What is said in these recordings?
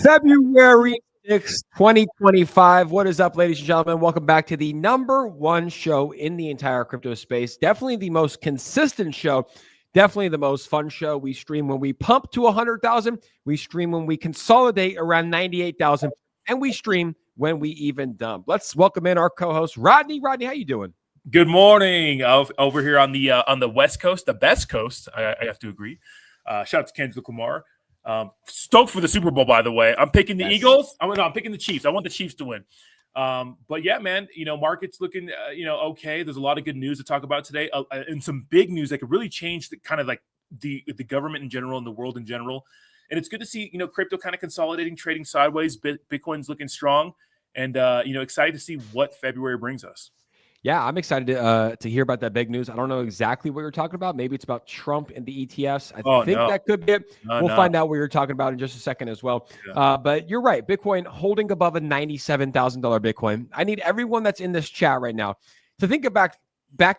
February 6th, 2025. What is up, ladies and gentlemen? Welcome back to the number one show in the entire crypto space. Definitely the most consistent show. Definitely the most fun show. We stream when we pump to 100,000. We stream when we consolidate around 98,000. And we stream when we even dump. Let's welcome in our co-host, Rodney. Rodney, how you doing? Good morning. Over here on the West Coast, the best coast, I have to agree. Shout out to Kendrick Lamar. Stoked for the Super Bowl, by the way. I'm picking the Eagles. I'm picking the Chiefs. I want the Chiefs to win. But yeah, man, market's looking, okay. There's a lot of good news to talk about today, and some big news that could really change the kind of like the government in general and the world in general. And it's good to see, crypto kind of consolidating, trading sideways. Bitcoin's looking strong, and excited to see what February brings us. Yeah, I'm excited to hear about that big news. I don't know exactly what you're talking about. Maybe it's about Trump and the ETFs. I think that could be it. We'll find out what you're talking about in just a second as well. Yeah. But you're right. Bitcoin holding above a $97,000 Bitcoin. I need everyone that's in this chat right now to think back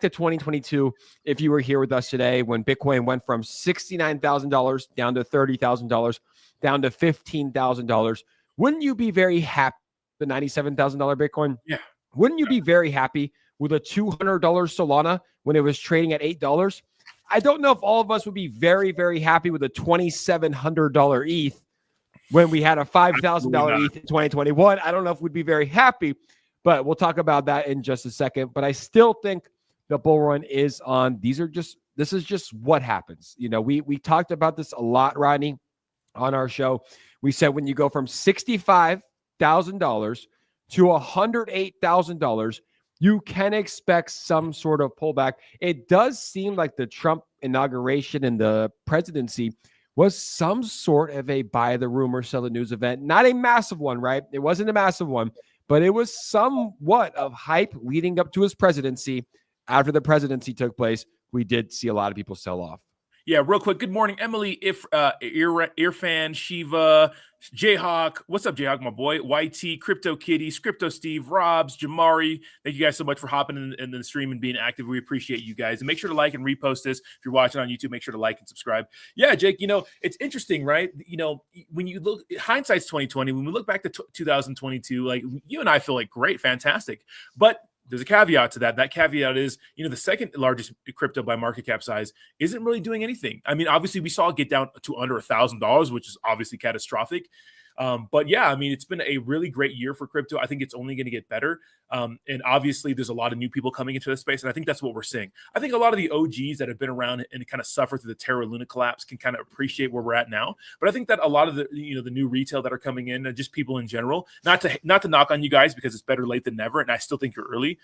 to 2022. If you were here with us today when Bitcoin went from $69,000 down to $30,000, down to $15,000, wouldn't you be very happy with the $97,000 Bitcoin? Yeah. Wouldn't you be very happy with a $200 Solana when it was trading at $8? I don't know if all of us would be very, very happy with a $2,700 ETH when we had a $5,000 ETH in 2021. I don't know if we'd be very happy, but we'll talk about that in just a second. But I still think the bull run is on. This is just what happens. We talked about this a lot, Rodney, on our show. We said when you go from $65,000 to $108,000, you can expect some sort of pullback. It does seem like the Trump inauguration and the presidency was some sort of a buy the rumor, sell the news event. Not a massive one, right? It wasn't a massive one, but it was somewhat of hype leading up to his presidency. After the presidency took place, we did see a lot of people sell off. Yeah, real quick. Good morning, Emily, Irfan, Shiva, Jayhawk. What's up, Jayhawk, my boy? YT, Crypto Kitty, Crypto Steve, Robs, Jamari. Thank you guys so much for hopping in the stream and being active. We appreciate you guys. And make sure to like and repost this. If you're watching on YouTube, make sure to like and subscribe. Yeah, Jake, it's interesting, right? When you look, hindsight's 2020. When we look back to 2022, like you and I feel like great, fantastic. But there's a caveat to that. That caveat is, the second largest crypto by market cap size isn't really doing anything. I mean, obviously, we saw it get down to under $1,000, which is obviously catastrophic. But yeah, I mean, it's been a really great year for crypto. I think it's only going to get better. And obviously, there's a lot of new people coming into the space. And I think that's what we're seeing. I think a lot of the OGs that have been around and kind of suffered through the Terra Luna collapse can kind of appreciate where we're at now. But I think that a lot of the, the new retail that are coming in, and just people in general, not to knock on you guys because it's better late than never. And I still think you're early.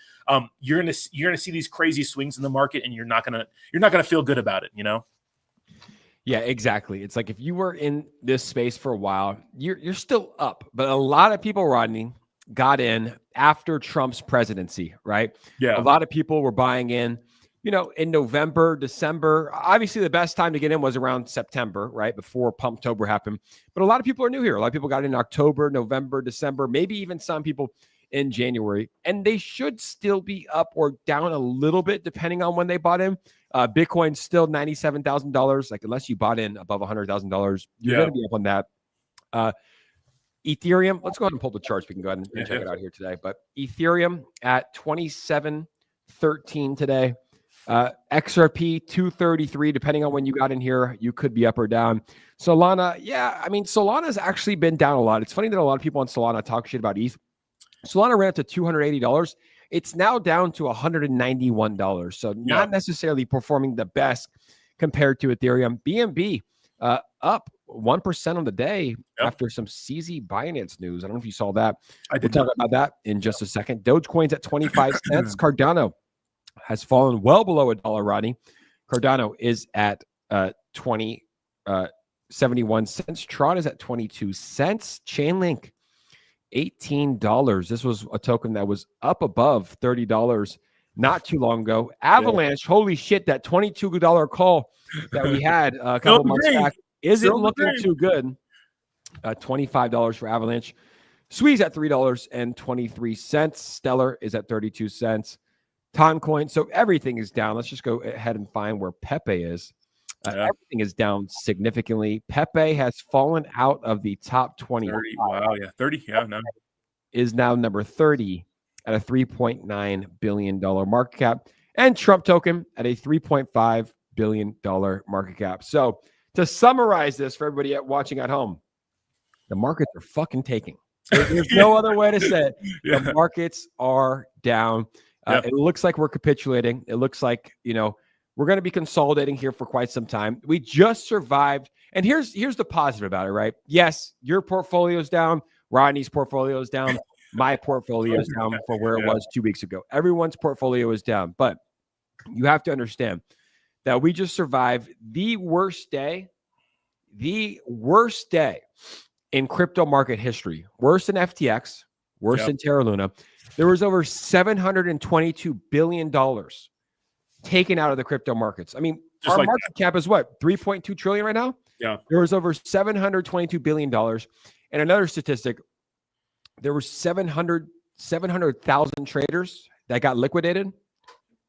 You're gonna see these crazy swings in the market, and you're not gonna feel good about it. Yeah, exactly. It's like if you were in this space for a while, you're still up. But a lot of people, Rodney, got in after Trump's presidency, right? Yeah. A lot of people were buying in, in November, December. Obviously, the best time to get in was around September, right? Before Pumptober happened. But a lot of people are new here. A lot of people got in October, November, December, maybe even some people in January. And they should still be up or down a little bit depending on when they bought in. Bitcoin's still $97,000. Like unless you bought in above $100,000, you're going to be up on that. Ethereum, let's go ahead and pull the charts. We can go ahead and check it out here today. But Ethereum at 27.13 today. XRP 233. Depending on when you got in here, you could be up or down. Solana, yeah, I mean Solana's actually been down a lot. It's funny that a lot of people on Solana talk shit about ETH. Solana ran up to $280. It's now down to $191. So not necessarily performing the best compared to Ethereum. BNB up 1% on the day after some CZ Binance news. I don't know if you saw that. We'll talk about that in just a second. Dogecoin's at 25 cents. Cardano has fallen well below $1, Rodney. Cardano is at 71 cents. Tron is at 22 cents. Chainlink, $18. This was a token that was up above $30 not too long ago. Avalanche, holy shit, that $22 call that we had a couple months back isn't looking too good. $25 for Avalanche. Squeeze at $3.23. Stellar is at 32 cents. Toncoin. So everything is down. Let's just go ahead and find where Pepe is. Everything is down significantly. Pepe has fallen out of the top 20. 30, wow, yeah, 30, yeah, no. Is now number 30 at a $3.9 billion market cap, and Trump token at a $3.5 billion market cap. So to summarize this for everybody watching at home, the markets are fucking taking. There's no other way to say it. Yeah. The markets are down. It looks like we're capitulating. It looks like, we're going to be consolidating here for quite some time. We just survived. And here's the positive about it, right? Yes, your portfolio is down. Rodney's portfolio is down. My portfolio is down from where it was 2 weeks ago. Everyone's portfolio is down. But you have to understand that we just survived the worst day in crypto market history. Worse than FTX, worse than Terra Luna. There was over $722 billion taken out of the crypto markets. I mean, our market cap is what? 3.2 trillion right now? Yeah. There was over $722 billion. And another statistic, there were 700,000 traders that got liquidated.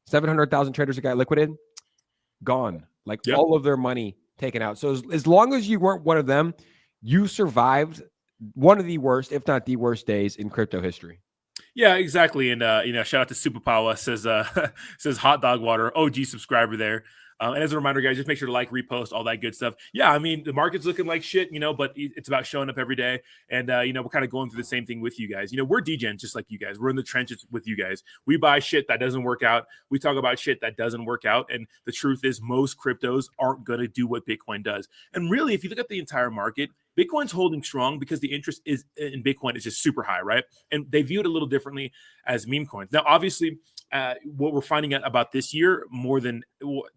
700,000 traders that got liquidated, gone. Like all of their money taken out. So as long as you weren't one of them, you survived one of the worst, if not the worst days in crypto history. Yeah, exactly. And, shout out to Superpower says hot dog water, OG subscriber there. And as a reminder, guys, just make sure to like, repost, all that good stuff. Yeah, I mean, the market's looking like shit, but it's about showing up every day. And, we're kind of going through the same thing with you guys. We're degens just like you guys. We're in the trenches with you guys. We buy shit that doesn't work out. We talk about shit that doesn't work out. And the truth is most cryptos aren't going to do what Bitcoin does. And really, if you look at the entire market, Bitcoin's holding strong because the interest is in Bitcoin is just super high, right? And they view it a little differently as meme coins. Now, obviously, what we're finding out about this year more than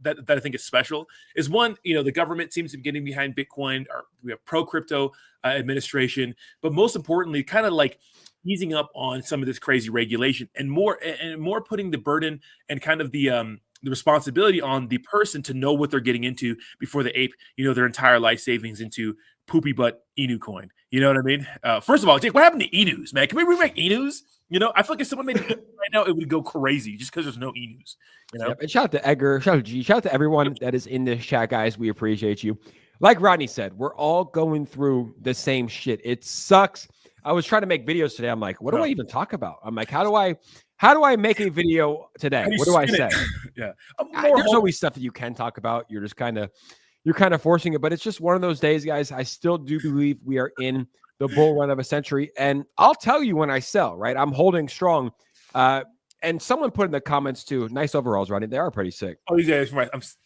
that I think is special is one, the government seems to be getting behind Bitcoin. Or we have pro-crypto administration, but most importantly, kind of like easing up on some of this crazy regulation and more putting the burden and kind of the responsibility on the person to know what they're getting into before they ape, their entire life savings into poopy butt Inu coin. You know what I mean? First of all, Jake, what happened to Inus, man? Can we remake Inus? I feel like if someone made it right now, it would go crazy just because there's no Inus. And shout out to Edgar, shout out to G, shout out to everyone that is in this chat, guys. We appreciate you. Like Rodney said, we're all going through the same shit. It sucks. I was trying to make videos today. I'm like, what do I even talk about? I'm like, how do I make a video today? What do I say? There's always stuff that you can talk about. You're kind of forcing it, but it's just one of those days, guys. I still do believe we are in the bull run of a century. And I'll tell you when I sell, right? I'm holding strong. And someone put in the comments too, nice overalls, Rodney. They are pretty sick. Oh, yeah,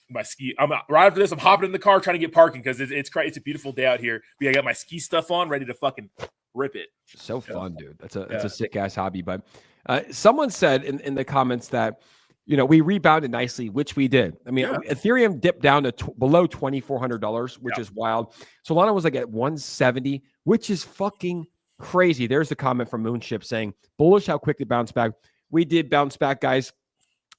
my ski. I'm right after this. I'm hopping in the car trying to get parking because it's a beautiful day out here. But I got my ski stuff on, ready to fucking rip it. So fun, dude. That's a sick ass hobby. But someone said in the comments that we rebounded nicely, which we did. I mean, Ethereum dipped down to below $2,400, which is wild. Solana was like at 170, which is fucking crazy. There's the comment from Moonship saying, bullish how quick it bounced back. We did bounce back, guys.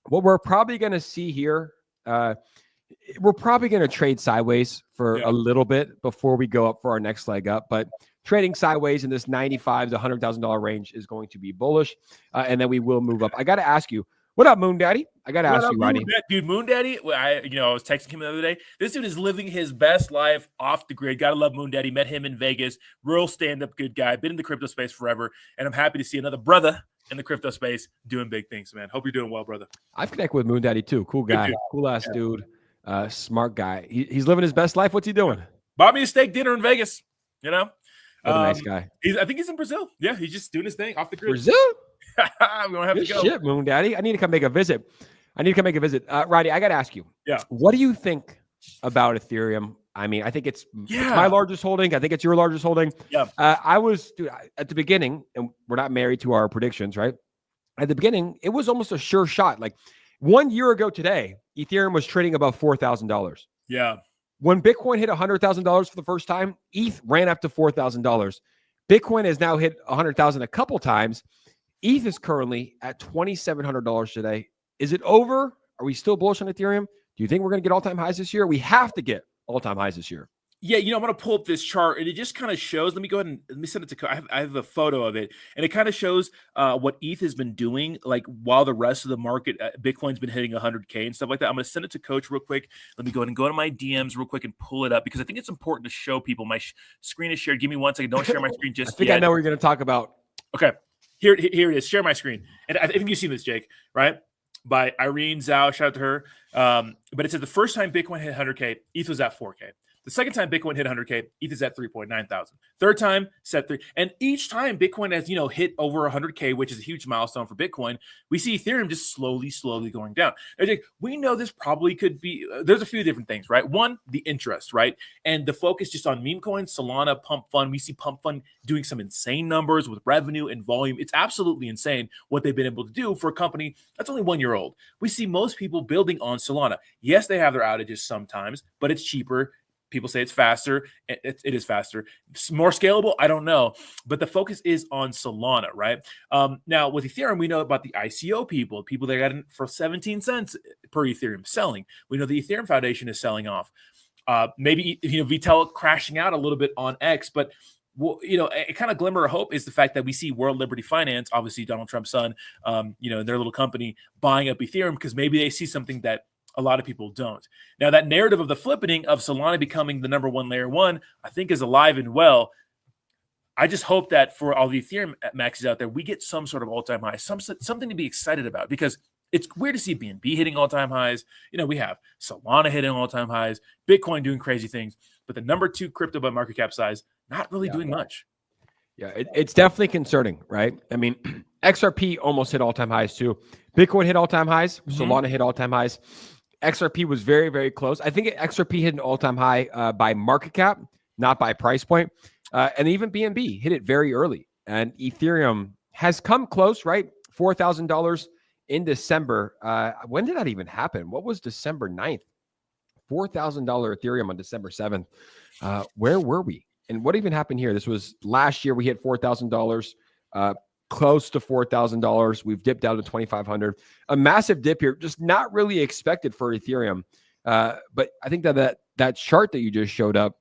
What we're probably going to see here, we're probably going to trade sideways for a little bit before we go up for our next leg up. But trading sideways in this $95,000 to $100,000 range is going to be bullish. And then we will move up. I got to ask you, what up, Moon Daddy? I got to ask you, Rodney. Dude, Moon Daddy, I was texting him the other day. This dude is living his best life off the grid. Got to love Moon Daddy. Met him in Vegas. Real stand-up good guy. Been in the crypto space forever. And I'm happy to see another brother in the crypto space doing big things, man. Hope you're doing well, brother. I've connected with Moon Daddy too. Cool guy. Cool ass dude. Smart guy. He's living his best life. What's he doing? Bought me a steak dinner in Vegas. What a nice guy. I think he's in Brazil. Yeah, he's just doing his thing off the grid. Brazil? We're going to have to go. Shit, Moon Daddy. I need to come make a visit. Rodney, I got to ask you. Yeah. What do you think about Ethereum? I mean, I think it's my largest holding. I think it's your largest holding. Yeah. At the beginning, and we're not married to our predictions, right? At the beginning, it was almost a sure shot. Like 1 year ago today, Ethereum was trading above $4,000. Yeah. When Bitcoin hit $100,000 for the first time, ETH ran up to $4,000. Bitcoin has now hit $100,000 a couple times. ETH is currently at $2,700 today. Is it over? Are we still bullish on Ethereum? Do you think we're going to get all-time highs this year? We have to get all-time highs this year. Yeah, I'm going to pull up this chart, and it just kind of shows. Let me go ahead and let me send it to. I have a photo of it, and it kind of shows what ETH has been doing, like while the rest of the market, Bitcoin's been hitting 100K and stuff like that. I'm going to send it to Coach real quick. Let me go ahead and go to my DMs real quick and pull it up because I think it's important to show people. My screen is shared. Give me 1 second. Don't share my screen just I think yet. I know what you're going to talk about. Okay, here it is. Share my screen, and I think you've seen this, Jake, right? By Irene Zhao. Shout out to her. But it said the first time Bitcoin hit 100K, ETH was at 4K. The second time Bitcoin hit 100K, ETH is at 3.9 thousand. Third time, set 3. And each time Bitcoin has, hit over 100K, which is a huge milestone for Bitcoin, we see Ethereum just slowly going down. We know this probably could be, there's a few different things, right? One, the interest, right? And the focus just on meme coins, Solana, Pump Fund. We see Pump Fund doing some insane numbers with revenue and volume. It's absolutely insane what they've been able to do for a company that's only 1 year old. We see most people building on Solana. Yes, they have their outages sometimes, but it's cheaper. People say it's faster. It is faster. It's more scalable. I don't know. But the focus is on Solana, right? Now, with Ethereum, we know about the ICO people that got in for 17 cents per Ethereum selling. We know the Ethereum Foundation is selling off. Maybe, Vitel crashing out a little bit on X. But, a kind of glimmer of hope is the fact that we see World Liberty Finance, obviously Donald Trump's son, their little company buying up Ethereum because maybe they see something that a lot of people don't. Now, that narrative of the flippening of Solana becoming the number one layer one, I think is alive and well. I just hope that for all the Ethereum maxes out there, we get some sort of all-time high, something to be excited about because it's weird to see BNB hitting all-time highs. We have Solana hitting all-time highs, Bitcoin doing crazy things, but the number 2 crypto by market cap size, not really doing much. Yeah, it's definitely concerning, right? I mean, XRP almost hit all-time highs too. Bitcoin hit all-time highs. Solana hit all-time highs. XRP was very, very close. I think XRP hit an all-time high by market cap, not by price point. And even BNB hit it very early. And Ethereum has come close, right? $4,000 in December. When did that even happen? What was December 9th? $4,000 Ethereum on December 7th. Where were we? And what even happened here? This was last year. We hit $4,000. Close to $4,000. We've dipped down to 2,500. A massive dip here, just not really expected for Ethereum. But I think that chart that you just showed up,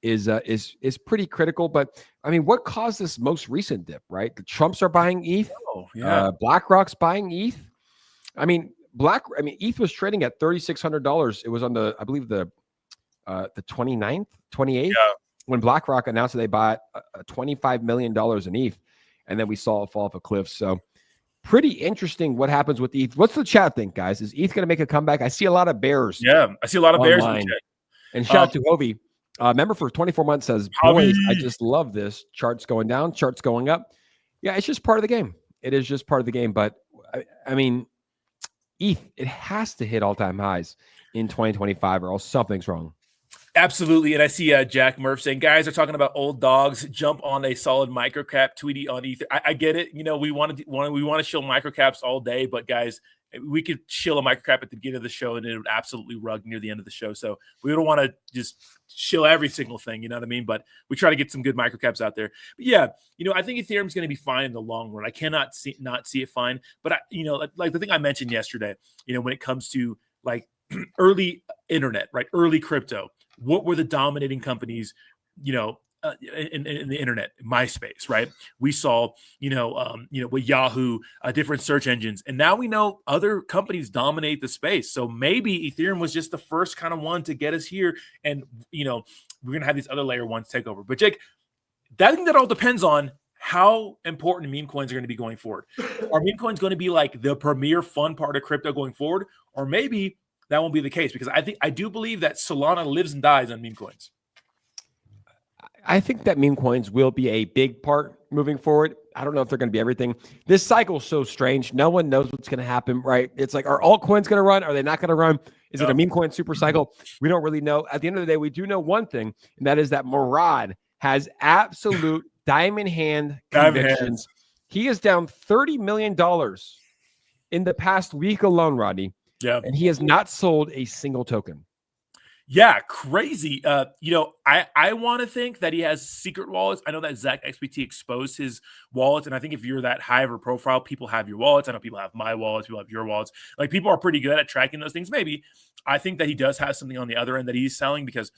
is pretty critical. But I mean, what caused this most recent dip? Right, the Trumps are buying ETH. BlackRock's buying ETH. I mean, ETH was trading at $3,600. It was on I believe the 29th, 28th, when BlackRock announced that they bought $25 million in ETH. And then we saw it fall off a cliff. So pretty interesting what happens with ETH. What's the chat think, guys? Is ETH going to make a comeback? I see a lot of bears. Yeah, I see a lot of bears in the chat. And shout out to Ovi. Member for 24 months says, boys, I just love this. Charts going down, charts going up. Yeah, it's just part of the game. It is just part of the game. But, I mean, ETH, it has to hit all-time highs in 2025 or else something's wrong. Absolutely. And I see Jack Murph saying, guys are talking about old dogs, jump on a solid microcap, Tweety on Ether. I get it. We want to shill microcaps all day, but guys, we could shill a microcap at the beginning of the show and it would absolutely rug near the end of the show. So we don't want to just shill every single thing, you know what I mean? But we try to get some good microcaps out there. But yeah, I think Ethereum's going to be fine in the long run. I cannot not see it fine. But like the thing I mentioned yesterday, when it comes to like early internet, right? Early crypto. What were the dominating companies, in the internet, MySpace, right? We saw, with Yahoo, different search engines, and now we know other companies dominate the space. So maybe Ethereum was just the first kind of one to get us here, and we're gonna have these other layer ones take over. But Jake, I think that all depends on how important meme coins are going to be going forward. Are meme coins going to be like the premier fun part of crypto going forward, or maybe that won't be the case? Because I do believe that Solana lives and dies on meme coins. I think that meme coins will be a big part moving forward. I don't know if they're going to be everything. This cycle is so strange. No one knows what's going to happen, right? It's like, are altcoins going to run? Are they not going to run? Is it a meme coin super cycle? We don't really know. At the end of the day, we do know one thing, and that is that Murad has absolute diamond hand convictions. He is down $30 million in the past week alone, Rodney. Yeah. And he has not sold a single token. Yeah, crazy. I want to think that he has secret wallets. I know that Zach XBT exposed his wallets, and I think if you're that high of a profile, people have your wallets. I know people have my wallets, people have your wallets. Like, people are pretty good at tracking those things. Maybe I think that he does have something on the other end that he's selling, because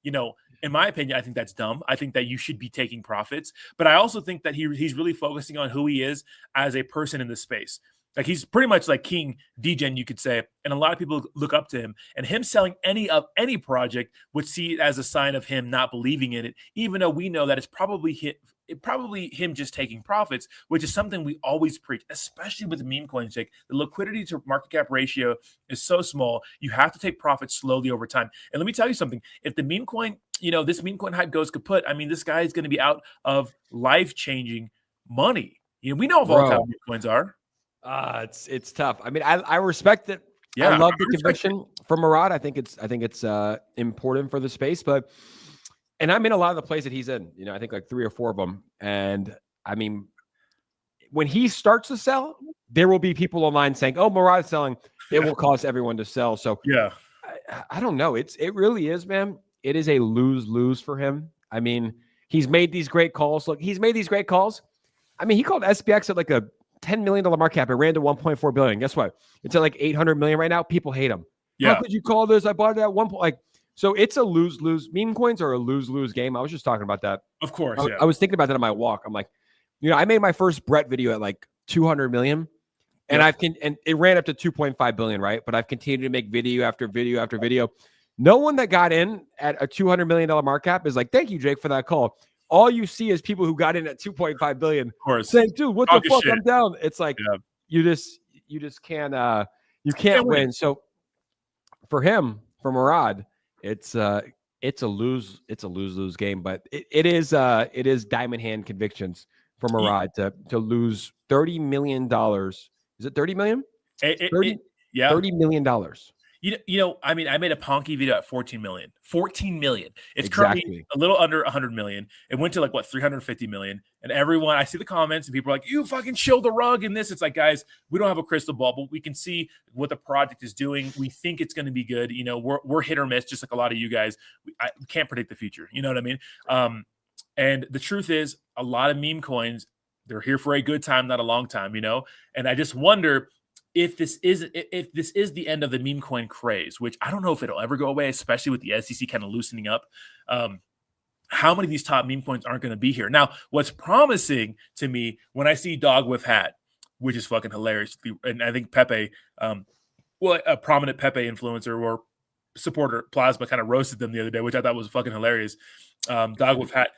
in my opinion, I think that's dumb. I think that you should be taking profits, but I also think that he's really focusing on who he is as a person in this space. Like he's pretty much like King Degen, you could say, and a lot of people look up to him. And him selling any project would see it as a sign of him not believing in it, even though we know that it's probably him just taking profits, which is something we always preach, especially with meme coins. Jake, the liquidity to market cap ratio is so small. You have to take profits slowly over time. And let me tell you something: if the meme coin, this meme coin hype goes kaput, I mean, this guy is going to be out of life-changing money. We know how volatile meme coins are. It's tough. I mean, I respect it. Yeah, I love the conviction from Murad. I think it's important for the space, and I'm in a lot of the plays that he's in. I think like 3 or 4 of them. And I mean, when he starts to sell, there will be people online saying, "Oh, Murad's selling." It will cause everyone to sell. So yeah, I don't know. It really is, man. It is a lose for him. I mean, he's made these great calls. Look, he's made these great calls. I mean, he called SPX at like a $10 million market cap. It ran to 1.4 billion. Guess what? It's at like 800 million right now. People hate him. Yeah. How could you call this? I bought it at 1 point. Like, so it's a lose. Meme coins are a lose game. I was just talking about that. Of course. I was thinking about that on my walk. I'm like, I made my first Brett video at like 200 million and and it ran up to 2.5 billion, right? But I've continued to make video after video after video. No one that got in at a $200 million market cap is like, thank you, Jake, for that call. All you see is people who got in at 2.5 billion saying, dude, what the fuck? I'm down. It's like, you just can't, you can't win. So for him, for Murad, it's a lose game, but it is diamond hand convictions for Murad to lose $30 million. Is it 30 million? $30 million. I mean, I made a Ponky video at 14 million. 14 million. It's currently a little under 100 million. It went to like 350 million. And everyone, I see the comments and people are like, you fucking chill the rug in this. It's like, guys, we don't have a crystal ball, but we can see what the project is doing. We think it's going to be good. We're hit or miss, just like a lot of you guys. We can't predict the future. You know what I mean? And the truth is, a lot of meme coins, they're here for a good time, not a long time, And I just wonder if this is the end of the meme coin craze, which I don't know if it'll ever go away, especially with the SEC kind of loosening up. How many of these top meme coins aren't going to be here? Now, what's promising to me when I see Dog with Hat, which is fucking hilarious, and I think Pepe, a prominent Pepe influencer or supporter, Plasma, kind of roasted them the other day, which I thought was fucking hilarious. Dog with Hat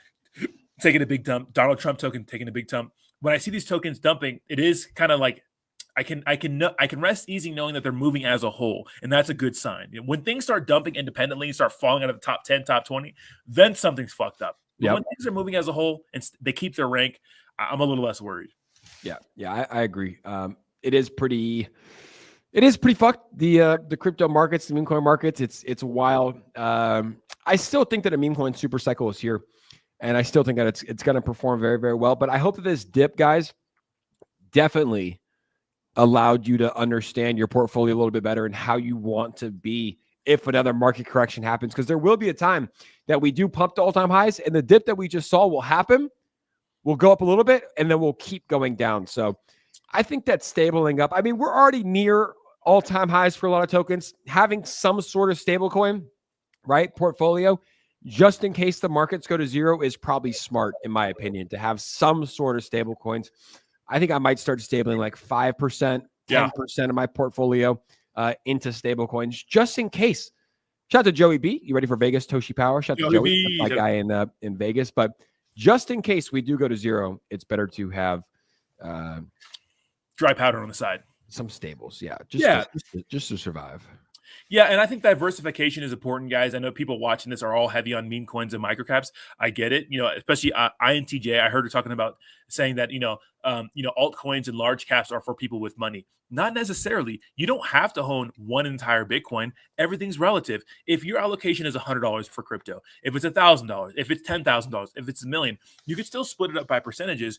taking a big dump, Donald Trump token taking a big dump. When I see these tokens dumping, it is kind of like, I can rest easy knowing that they're moving as a whole, and that's a good sign. When things start dumping independently and start falling out of the top 10, top 20, then something's fucked up. But when things are moving as a whole and they keep their rank, I'm a little less worried. Yeah, I agree. It is pretty fucked. The crypto markets, the meme coin markets, it's wild. I still think that a meme coin super cycle is here, and I still think that it's going to perform very, very well. But I hope that this dip, guys, definitely allowed you to understand your portfolio a little bit better and how you want to be if another market correction happens, because there will be a time that we do pump to all-time highs, and the dip that we just saw will happen. We'll go up a little bit, and then we'll keep going down. So I think that's stabling up. I mean, we're already near all-time highs for a lot of tokens. Having some sort of stable coin, right, portfolio, just in case the markets go to zero, is probably smart, in my opinion, to have some sort of stable coins. I think I might start stabling like 5%, 10% of my portfolio into stable coins, just in case. Shout out to Joey B. You ready for Vegas? Toshi Power. Shout out to Joey. That's my guy in Vegas. But just in case we do go to zero, it's better to have dry powder on the side. Some stables. Yeah. Just to survive. Yeah, and I think diversification is important, guys. I know people watching this are all heavy on meme coins and microcaps. I get it. Especially INTJ. I heard her talking about saying that, altcoins and large caps are for people with money. Not necessarily. You don't have to own one entire Bitcoin. Everything's relative. If your allocation is $100 for crypto, if it's $1,000, if it's $10,000, if it's $1 million, you could still split it up by percentages.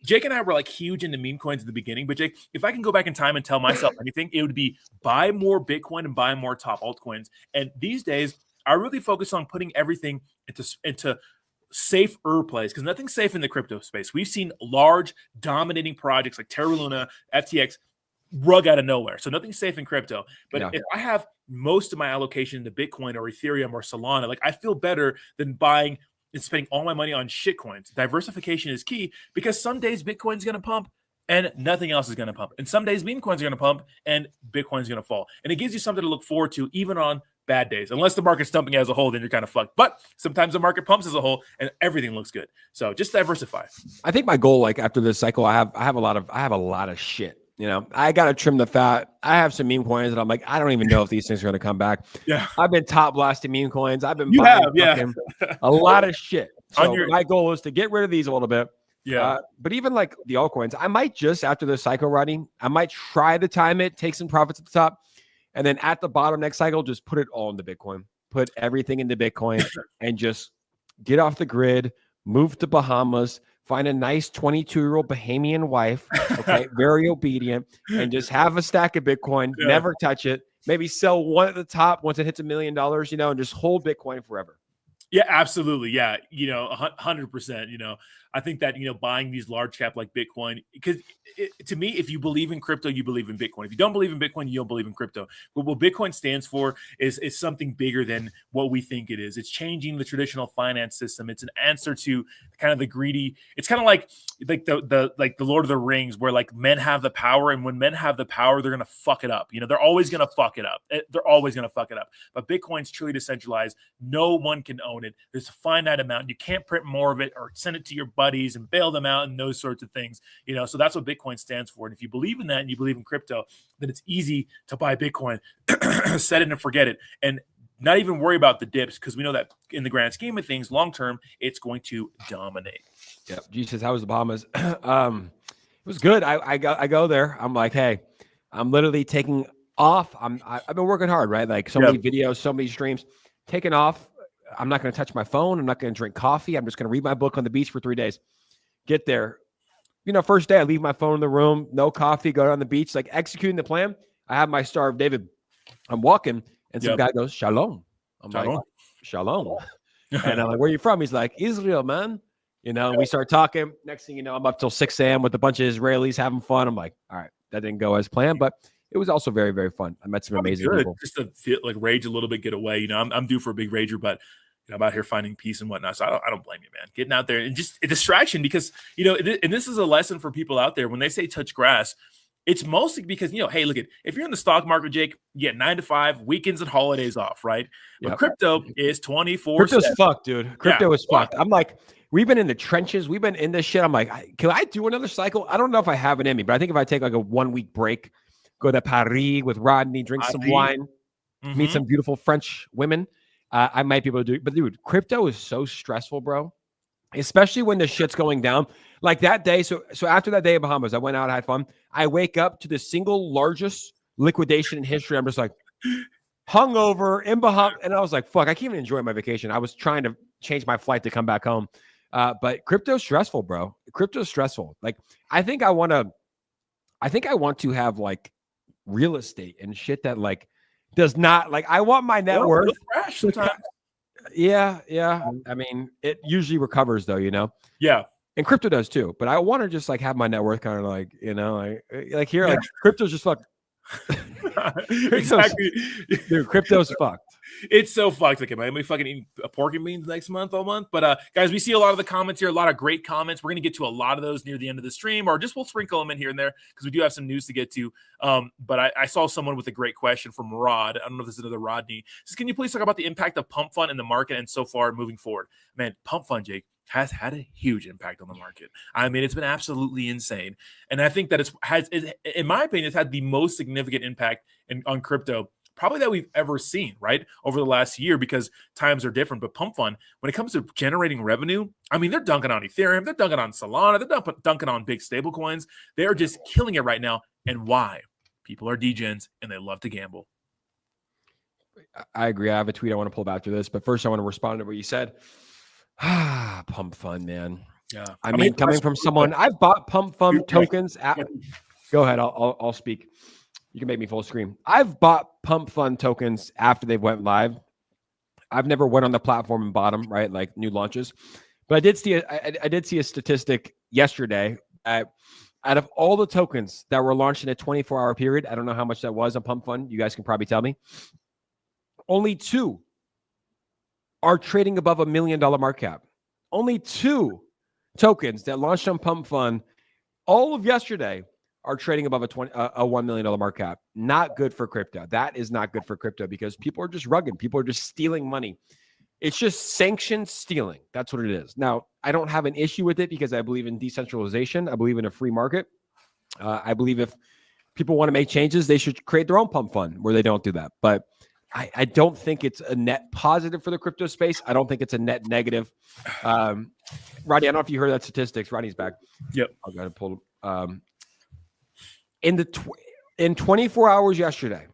Jake and I were like huge into meme coins in the beginning, but Jake, if I can go back in time and tell myself anything, it would be buy more Bitcoin and buy more top altcoins. And these days, I really focus on putting everything into safer plays, because nothing's safe in the crypto space. We've seen large dominating projects like Terra Luna, FTX rug out of nowhere. So nothing's safe in crypto. But Yeah. if I have most of my allocation into Bitcoin or Ethereum or Solana, like I feel better than buying and spending all my money on shit coins. Diversification is key because some days Bitcoin's going to pump and nothing else is going to pump. And some days meme coins are going to pump and Bitcoin's going to fall. And it gives you something to look forward to even on bad days. Unless the market's dumping as a whole, then you're kind of fucked. But sometimes the market pumps as a whole and everything looks good. So just diversify. I think my goal, like after this cycle, I have a lot of shit. You know, I got to trim the fat. I have some meme coins that I'm like, I don't even know if these things are going to come back. Yeah. I've been top blasting meme coins. I've been buying a lot of shit. So my goal is to get rid of these a little bit. Yeah. But even like the altcoins, I might just after the cycle running, I might try to time it, take some profits at the top, and then at the bottom next cycle, just put it all into Bitcoin. Put everything into Bitcoin and just get off the grid, move to Bahamas, find a nice 22-year-old Bahamian wife, okay, very obedient, and just have a stack of Bitcoin, never touch it. Maybe sell one at the top once it hits $1 million, you know, and just hold Bitcoin forever. Yeah, absolutely. Yeah. 100%, I think that, buying these large cap like Bitcoin, because to me, if you believe in crypto, you believe in Bitcoin. If you don't believe in Bitcoin, you don't believe in crypto. But what Bitcoin stands for is something bigger than what we think it is. It's changing the traditional finance system. It's an answer to kind of the greedy. It's kind of like the Lord of the Rings, where like men have the power, and when men have the power, they're gonna fuck it up. They're always gonna fuck it up. They're always gonna fuck it up. But Bitcoin's truly decentralized. No one can own it. There's a finite amount. You can't print more of it or send it to your buddies and bail them out and those sorts of things. So that's what Bitcoin stands for. And if you believe in that and you believe in crypto, then it's easy to buy Bitcoin, set it and forget it, and not even worry about the dips, because we know that in the grand scheme of things, long term, it's going to dominate. Yeah. G says, how was the Bahamas? It was good. I go there. I'm like, hey, I'm literally taking off. I've been working hard, right? Like so many videos, so many streams, taking off. I'm not going to touch my phone. I'm not going to drink coffee. I'm just going to read my book on the beach for 3 days. Get there. First day I leave my phone in the room, no coffee, go on the beach, like executing the plan. I have my Star of David. I'm walking and some guy goes, Shalom. I'm like, Shalom. And I'm like, where are you from? He's like, Israel, man. And we start talking. Next thing you know, I'm up till 6 a.m. with a bunch of Israelis having fun. I'm like, all right, that didn't go as planned, but it was also very, very fun. I met some amazing people. Just to feel like rage a little bit, get away. I'm due for a big rager, but I'm out here finding peace and whatnot. So I don't blame you, man. Getting out there and just a distraction, because, and this is a lesson for people out there. When they say touch grass, it's mostly because, hey, look, if you're in the stock market, Jake, you get 9 to 5, weekends and holidays off, right? But crypto is 24/7. Crypto's fucked, dude. Crypto is fucked. I'm like, we've been in the trenches. We've been in this shit. I'm like, can I do another cycle? I don't know if I have it in me, but I think if I take like a 1 week break, go to Paris with Rodney, drink some wine, meet some beautiful French women, I might be able to do it. But dude, crypto is so stressful, bro. Especially when the shit's going down. Like that day. So after that day in Bahamas, I went out, I had fun. I wake up to the single largest liquidation in history. I'm just like hungover in Bahamas. And I was like, fuck, I can't even enjoy my vacation. I was trying to change my flight to come back home. But crypto's stressful, bro. Crypto's stressful. Like, I think I want to have like real estate and shit that like does not, like, I want my net worth. Yeah. I mean, it usually recovers though, Yeah. And crypto does too. But I want to just like have my net worth kind of like, like here, like crypto's just fucked. Exactly. Dude, crypto's fucked. It's so fucked. Like, am I fucking eating pork and beans next month, all month? But guys, we see a lot of the comments here, a lot of great comments. We're going to get to a lot of those near the end of the stream, or just we'll sprinkle them in here and there because we do have some news to get to. But I saw someone with a great question from Rod. I don't know if this is another Rodney. Says, can you please talk about the impact of pump fund in the market and so far moving forward? Man, pump fund, Jake, has had a huge impact on the market. I mean, it's been absolutely insane. And I think that in my opinion, it's had the most significant impact on crypto probably that we've ever seen, right, over the last year, because times are different. But pump fund, when it comes to generating revenue, I mean, they're dunking on Ethereum, they're dunking on Solana, they're dunking on big stable coins. They are just killing it right now. And why? People are degens and they love to gamble. I agree. I have a tweet I want to pull up after this, but first I want to respond to what you said. Pump fund, man. Yeah. I mean, coming from someone, I've bought pump fund tokens. Go ahead. I'll speak. You can make me full screen. I've bought pump fund tokens after they went live. I've never went on the platform and bought them, right? Like new launches. But I did see a statistic yesterday. out of all the tokens that were launched in a 24-hour period, I don't know how much that was on Pump Fund. You guys can probably tell me. Only 2 are trading above $1 million market cap. Only 2 tokens that launched on Pump Fund all of yesterday are trading above a $1 million market cap. Not good for crypto. That is not good for crypto because people are just rugged. People are just stealing money. It's just sanctioned stealing. That's what it is. Now, I don't have an issue with it because I believe in decentralization. I believe in a free market. I believe if people want to make changes, they should create their own pump fund where they don't do that. But I don't think it's a net positive for the crypto space. I don't think it's a net negative. Rodney, I don't know if you heard that statistics. Rodney's back. Yep. I'll go ahead and pull in 24 hours yesterday.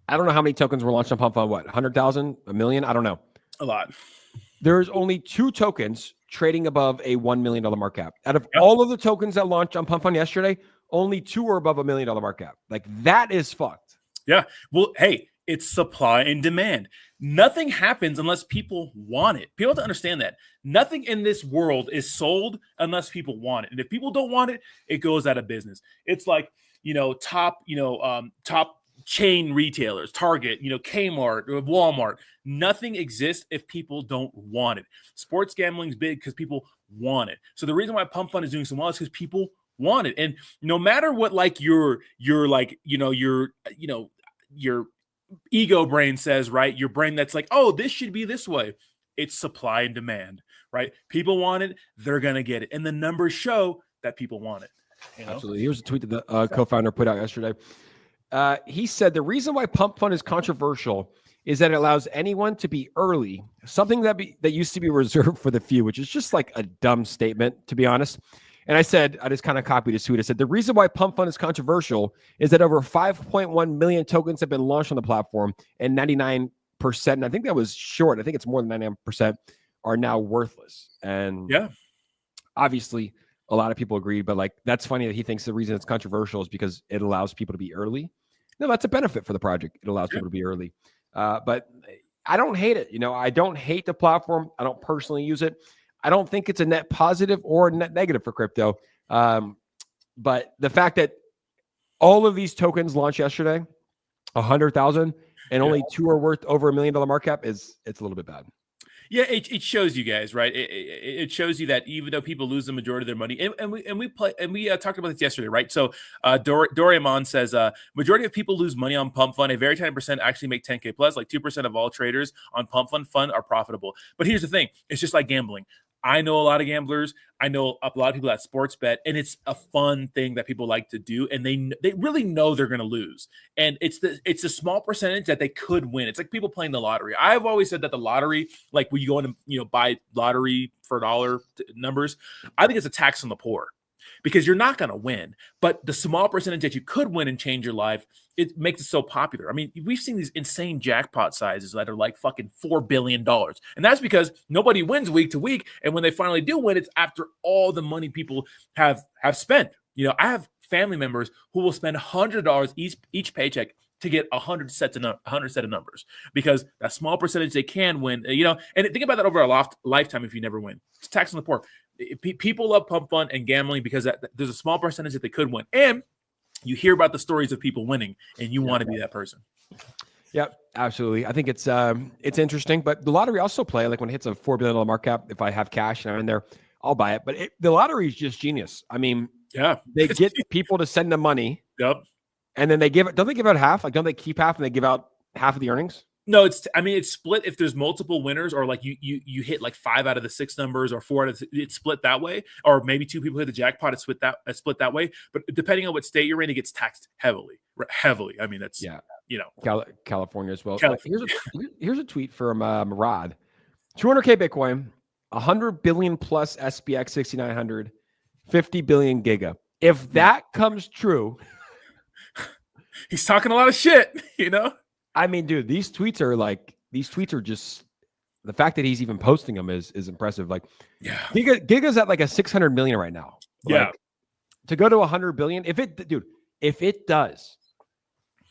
I don't know how many tokens were launched on Pump Fund. What, 100,000, a million? I don't know. A lot. There's only 2 tokens trading above a $1 million market cap. Out of all of the tokens that launched on Pump Fund yesterday, only 2 are above $1 million market cap. Like, that is fucked. Yeah. Well, hey, it's supply and demand. Nothing happens unless people want it. People have to understand that. Nothing in this world is sold unless people want it. And if people don't want it, it goes out of business. It's like, top chain retailers, Target, Kmart, Walmart. Nothing exists if people don't want it. Sports gambling is big because people want it. So the reason why Pump Fund is doing so well is because people want it. And no matter what, like your ego brain says, right? Your brain that's like, oh, this should be this way. It's supply and demand, right? People want it, they're gonna get it, and the numbers show that people want it. Absolutely. Here's a tweet that the co-founder put out yesterday. He said the reason why Pump Fund is controversial is that it allows anyone to be early, something that used to be reserved for the few, which is just like a dumb statement, to be honest. And I just kind of copied his tweet. I said, the reason why Pump Fund is controversial is that over 5.1 million tokens have been launched on the platform, and 99%, and I think that was short, I think it's more than 99%, are now worthless. And yeah, obviously a lot of people agree, but like, that's funny that he thinks the reason it's controversial is because it allows people to be early. No, that's a benefit for the project. It allows people to be early. But I don't hate it. I don't hate the platform. I don't personally use it. I don't think it's a net positive or net negative for crypto. But the fact that all of these tokens launched yesterday, 100,000, and only 2 are worth over $1 million market cap, it's a little bit bad. Yeah, it shows you guys, right? It shows you that even though people lose the majority of their money, and we talked about this yesterday, right? So Doraemon says majority of people lose money on Pump Fund. A very tiny percent actually make 10K plus. Like 2% of all traders on Pump Fund are profitable. But here's the thing: it's just like gambling. I know a lot of gamblers. I know a lot of people that sports bet, and it's a fun thing that people like to do, and they really know they're going to lose. And it's a small percentage that they could win. It's like people playing the lottery. I've always said that the lottery, like when you go in and buy lottery for $1 numbers, I think it's a tax on the poor. Because you're not going to win, but the small percentage that you could win and change your life, it makes it so popular. I mean, we've seen these insane jackpot sizes that are like fucking $4 billion. And that's because nobody wins week to week. And when they finally do win, it's after all the money people have spent. I have family members who will spend $100 each paycheck to get 100 set of numbers, because that small percentage they can win, and think about that over a lifetime. If you never win, it's tax on the poor. People love Pump Fund and gambling because there's a small percentage that they could win. And you hear about the stories of people winning, and you want to be that person. Yep, absolutely. I think it's interesting, but the lottery also play, like when it hits a $4 billion market cap, if I have cash and I'm in there, I'll buy it. But the lottery is just genius. I mean, yeah, they get people to send them money. Yep. And then don't they give out half? Like, don't they keep half and they give out half of the earnings? No, it's split if there's multiple winners, or like you hit like 5 out of the 6 numbers, or 4 out of it's split that way, or maybe 2 people hit the jackpot, it's split that way. But depending on what state you're in, it gets taxed heavily. I mean, that's California as well. California. Here's a tweet from Rod. 200K Bitcoin, 100 billion plus SPX 6900, 50 billion Giga. If that comes true, he's talking a lot of shit, I mean, dude, these tweets are just, the fact that he's even posting them is impressive. Like, yeah, Giga's at like a 600 million right now. Yeah, to go to 100 billion, if it does,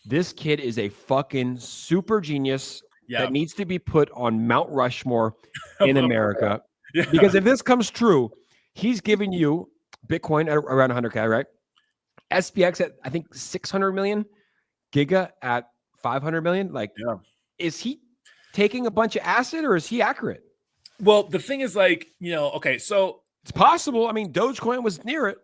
this kid is a fucking super genius that needs to be put on Mount Rushmore in America. Yeah. Because if this comes true, he's giving you Bitcoin at around 100K, right? SPX at, I think, 600 million. Giga at 500 million. Like, Yeah. is he taking a bunch of acid or is he accurate? Well, the thing is, like, okay, so it's possible. I mean, Dogecoin was near it.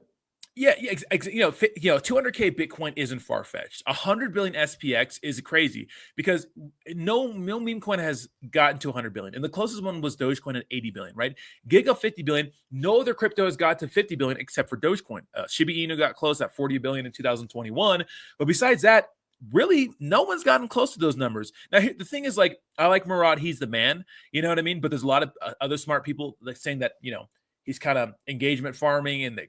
Yeah, 200K Bitcoin isn't far fetched. 100 billion SPX is crazy because no meme coin has gotten to 100 billion, and the closest one was Dogecoin at 80 billion, right? Giga 50 billion. No other crypto has got to 50 billion except for Dogecoin. Shiba Inu got close at 40 billion in 2021, but besides that, really, no one's gotten close to those numbers. Now, the thing is, like, I like Murad; he's the man. You know what I mean? But there's a lot of other smart people saying that he's kind of engagement farming, and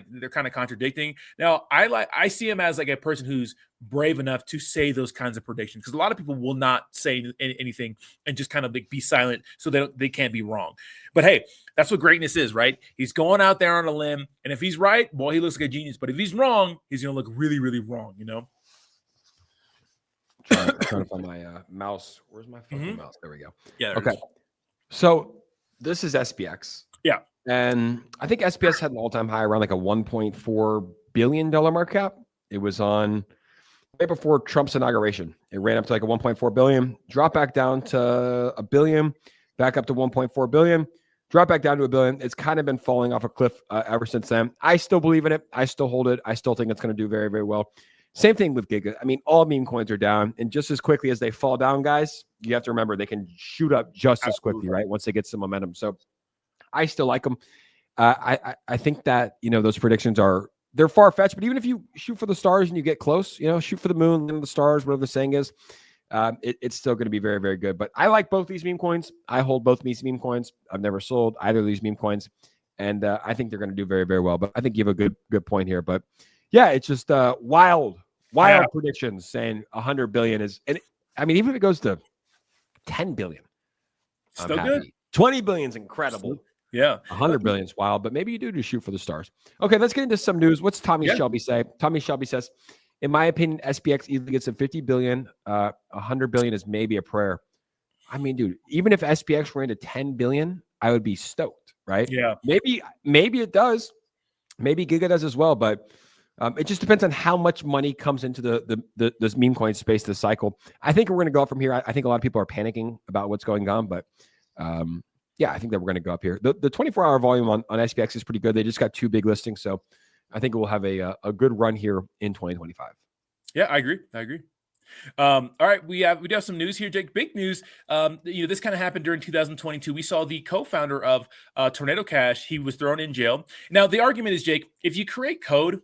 they're kind of contradicting. Now, I see him as like a person who's brave enough to say those kinds of predictions, because a lot of people will not say anything and just kind of like be silent so they can't be wrong. But hey, that's what greatness is, right? He's going out there on a limb, and if he's right, well, he looks like a genius. But if he's wrong, he's gonna look really, really wrong. Trying to find my mouse. Where's my fucking mouse? There we go. Yeah. Okay. So this is SPX. Yeah. And I think SPS had an all-time high around like a $1.4 billion market cap. It was on right before Trump's inauguration. It ran up to like a 1.4 billion, dropped back down to a billion, back up to 1.4 billion, dropped back down to a billion. It's kind of been falling off a cliff ever since then. I still believe in it. I still hold it. I still think it's going to do very, very well. Same thing with Giga. I mean, all meme coins are down. And just as quickly as they fall down, guys, you have to remember they can shoot up just as quickly, right? Once they get some momentum. So I still like them. I think that, those predictions they're far-fetched, but even if you shoot for the stars and you get close, shoot for the moon, land the stars, whatever the saying is, it's still going to be very, very good. But I like both these meme coins. I hold both these meme coins. I've never sold either of these meme coins. And I think they're going to do very, very well. But I think you have a good point here. But yeah, it's just wild predictions saying 100 billion is, and I mean, even if it goes to 10 billion, still good. 20 billion is incredible. Yeah. 100 billion is wild, but maybe you do just shoot for the stars. Okay, let's get into some news. What's Tommy Shelby say? Tommy Shelby says, in my opinion, SPX easily gets to 50 billion. 100 billion is maybe a prayer. I mean, dude, even if SPX ran to 10 billion, I would be stoked, right? Yeah. Maybe it does. Maybe Giga does as well, but it just depends on how much money comes into this meme coin space, this cycle. I think we're going to go up from here. I think a lot of people are panicking about what's going on, but yeah, I think that we're going to go up here. The 24-hour volume on SPX is pretty good. They just got 2 big listings, so I think we'll have a good run here in 2025. Yeah, I agree. All right, we have some news here, Jake. Big news. This kind of happened during 2022. We saw the co-founder of Tornado Cash. He was thrown in jail. Now, the argument is, Jake, if you create code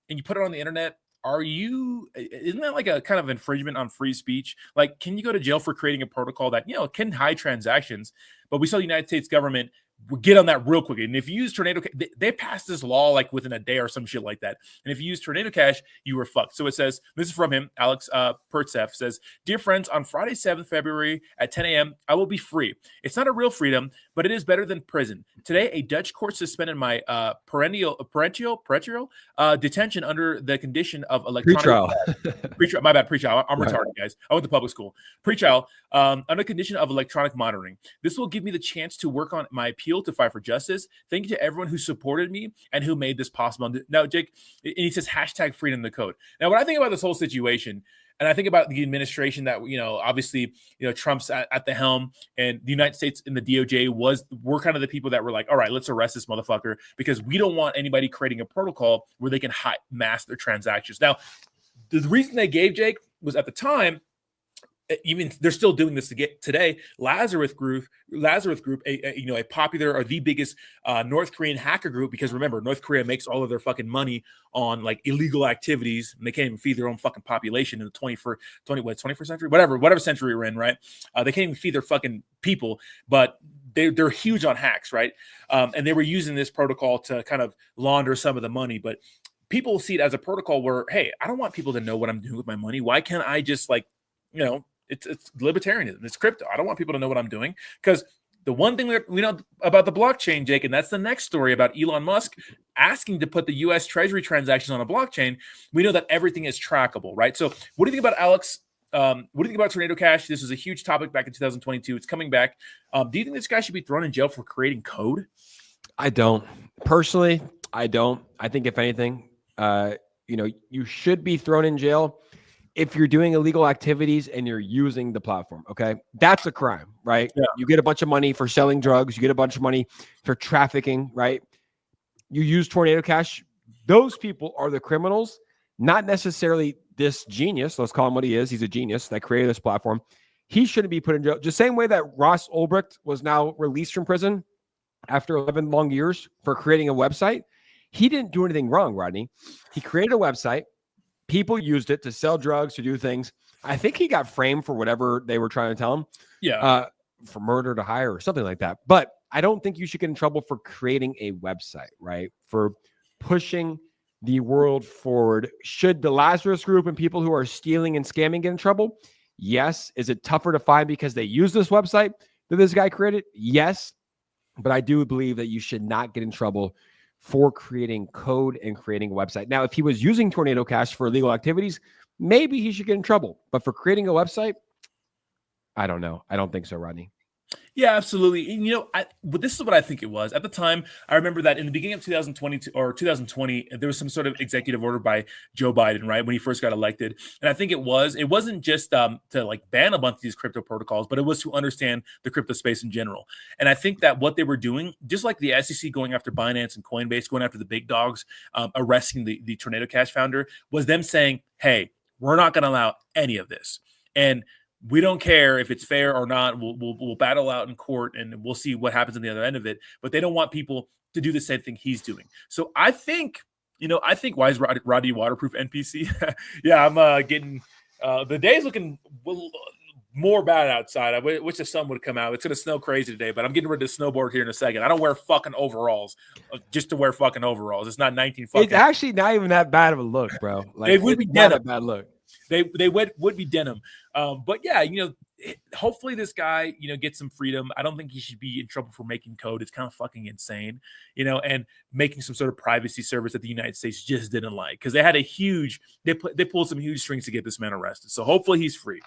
and you put it on the internet, isn't that like a kind of infringement on free speech? Like, can you go to jail for creating a protocol that, can hide transactions? But we saw the United States government get on that real quick. And if you use Tornado, they passed this law like within a day or some shit like that. And if you use Tornado Cash, you were fucked. So it says, this is from him, Alex Pertsev says, "Dear friends, on Friday, 7th February at 10 a.m., I will be free. It's not a real freedom, but it is better than prison. Today, a Dutch court suspended my parental detention under the condition of electronic pretrial. My bad, pretrial. I'm retarded, guys. I went to public school. Pretrial under condition of electronic monitoring. This will give me the chance to work on my appeal to fight for justice. Thank you to everyone who supported me and who made this possible." Now, Jake, and he says #freedom the code. Now, when I think about this whole situation, and I think about the administration that, obviously, Trump's at the helm, and the United States and the DOJ were kind of the people that were like, all right, let's arrest this motherfucker because we don't want anybody creating a protocol where they can mask their transactions. Now, the reason they gave, Jake, was at the time, even they're still doing this today. Lazarus Group, a popular or the biggest North Korean hacker group, because remember, North Korea makes all of their fucking money on like illegal activities, and they can't even feed their own fucking population in the 21st century, whatever century we're in, right? They can't even feed their fucking people, but they're huge on hacks, right? And they were using this protocol to kind of launder some of the money, but people see it as a protocol where, hey, I don't want people to know what I'm doing with my money. Why can't I just it's libertarianism. It's crypto. I don't want people to know what I'm doing, because the one thing that we know about the blockchain, Jake, and that's the next story about Elon Musk asking to put the U.S. Treasury transactions on a blockchain. We know that everything is trackable, right? So what do you think about Alex? What do you think about Tornado Cash? This was a huge topic back in 2022. It's coming back. Do you think this guy should be thrown in jail for creating code? I don't. Personally, I don't. I think if anything, you should be thrown in jail if you're doing illegal activities and you're using the platform. Okay, that's a crime, right? Yeah. You get a bunch of money for selling drugs. You get a bunch of money for trafficking, right? You use Tornado Cash. Those people are the criminals, not necessarily this genius. Let's call him what he is. He's a genius that created this platform. He shouldn't be put in jail. Just same way that Ross Ulbricht was now released from prison after 11 long years for creating a website. He didn't do anything wrong, Rodney. He created a website. People used it to sell drugs, to do things. I think he got framed for whatever they were trying to tell him. Yeah. For murder to hire or something like that. But I don't think you should get in trouble for creating a website, right? For pushing the world forward. Should the Lazarus Group and people who are stealing and scamming get in trouble? Yes. Is it tougher to find because they use this website that this guy created? Yes. But I do believe that you should not get in trouble for creating code and creating a website. Now, if he was using Tornado Cash for illegal activities, maybe he should get in trouble. But for creating a website, I don't know. I don't think so, Rodney. Yeah, absolutely. And, but this is what I think it was. At the time, I remember that in the beginning of 2022 or 2020, there was some sort of executive order by Joe Biden, right, when he first got elected. And I think it wasn't just to like ban a bunch of these crypto protocols, but it was to understand the crypto space in general. And I think that what they were doing, just like the SEC going after Binance and Coinbase, going after the big dogs, arresting the Tornado Cash founder, was them saying, hey, we're not going to allow any of this. And we don't care if it's fair or not. We'll battle out in court and we'll see what happens on the other end of it. But they don't want people to do the same thing he's doing. So I think why is Roddy waterproof NPC? Yeah, I'm getting the day's looking more bad outside. I wish the sun would come out. It's going to snow crazy today, but I'm getting ready to snowboard here in a second. I don't wear fucking overalls just to wear fucking overalls. It's not 19 fucking. It's actually not even that bad of a look, bro. Like, it would be not a bad look. They would be denim. But yeah, hopefully this guy, gets some freedom. I don't think he should be in trouble for making code. It's kind of fucking insane, and making some sort of privacy service that the United States just didn't like because they had they pulled some huge strings to get this man arrested. So hopefully he's free,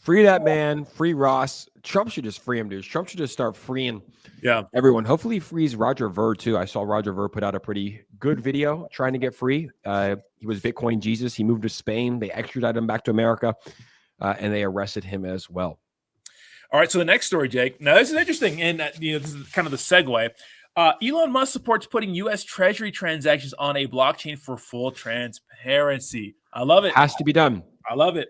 Free that man, free Ross. Trump should just free him, dude. Trump should just start freeing everyone. Hopefully he frees Roger Ver too. I saw Roger Ver put out a pretty good video trying to get free. He was Bitcoin Jesus. He moved to Spain. They extradited him back to America, and they arrested him as well. All right, so the next story, Jake. Now this is interesting, and this is kind of the segue. Elon Musk supports putting U.S. Treasury transactions on a blockchain for full transparency. I love it. Has to be done. I love it.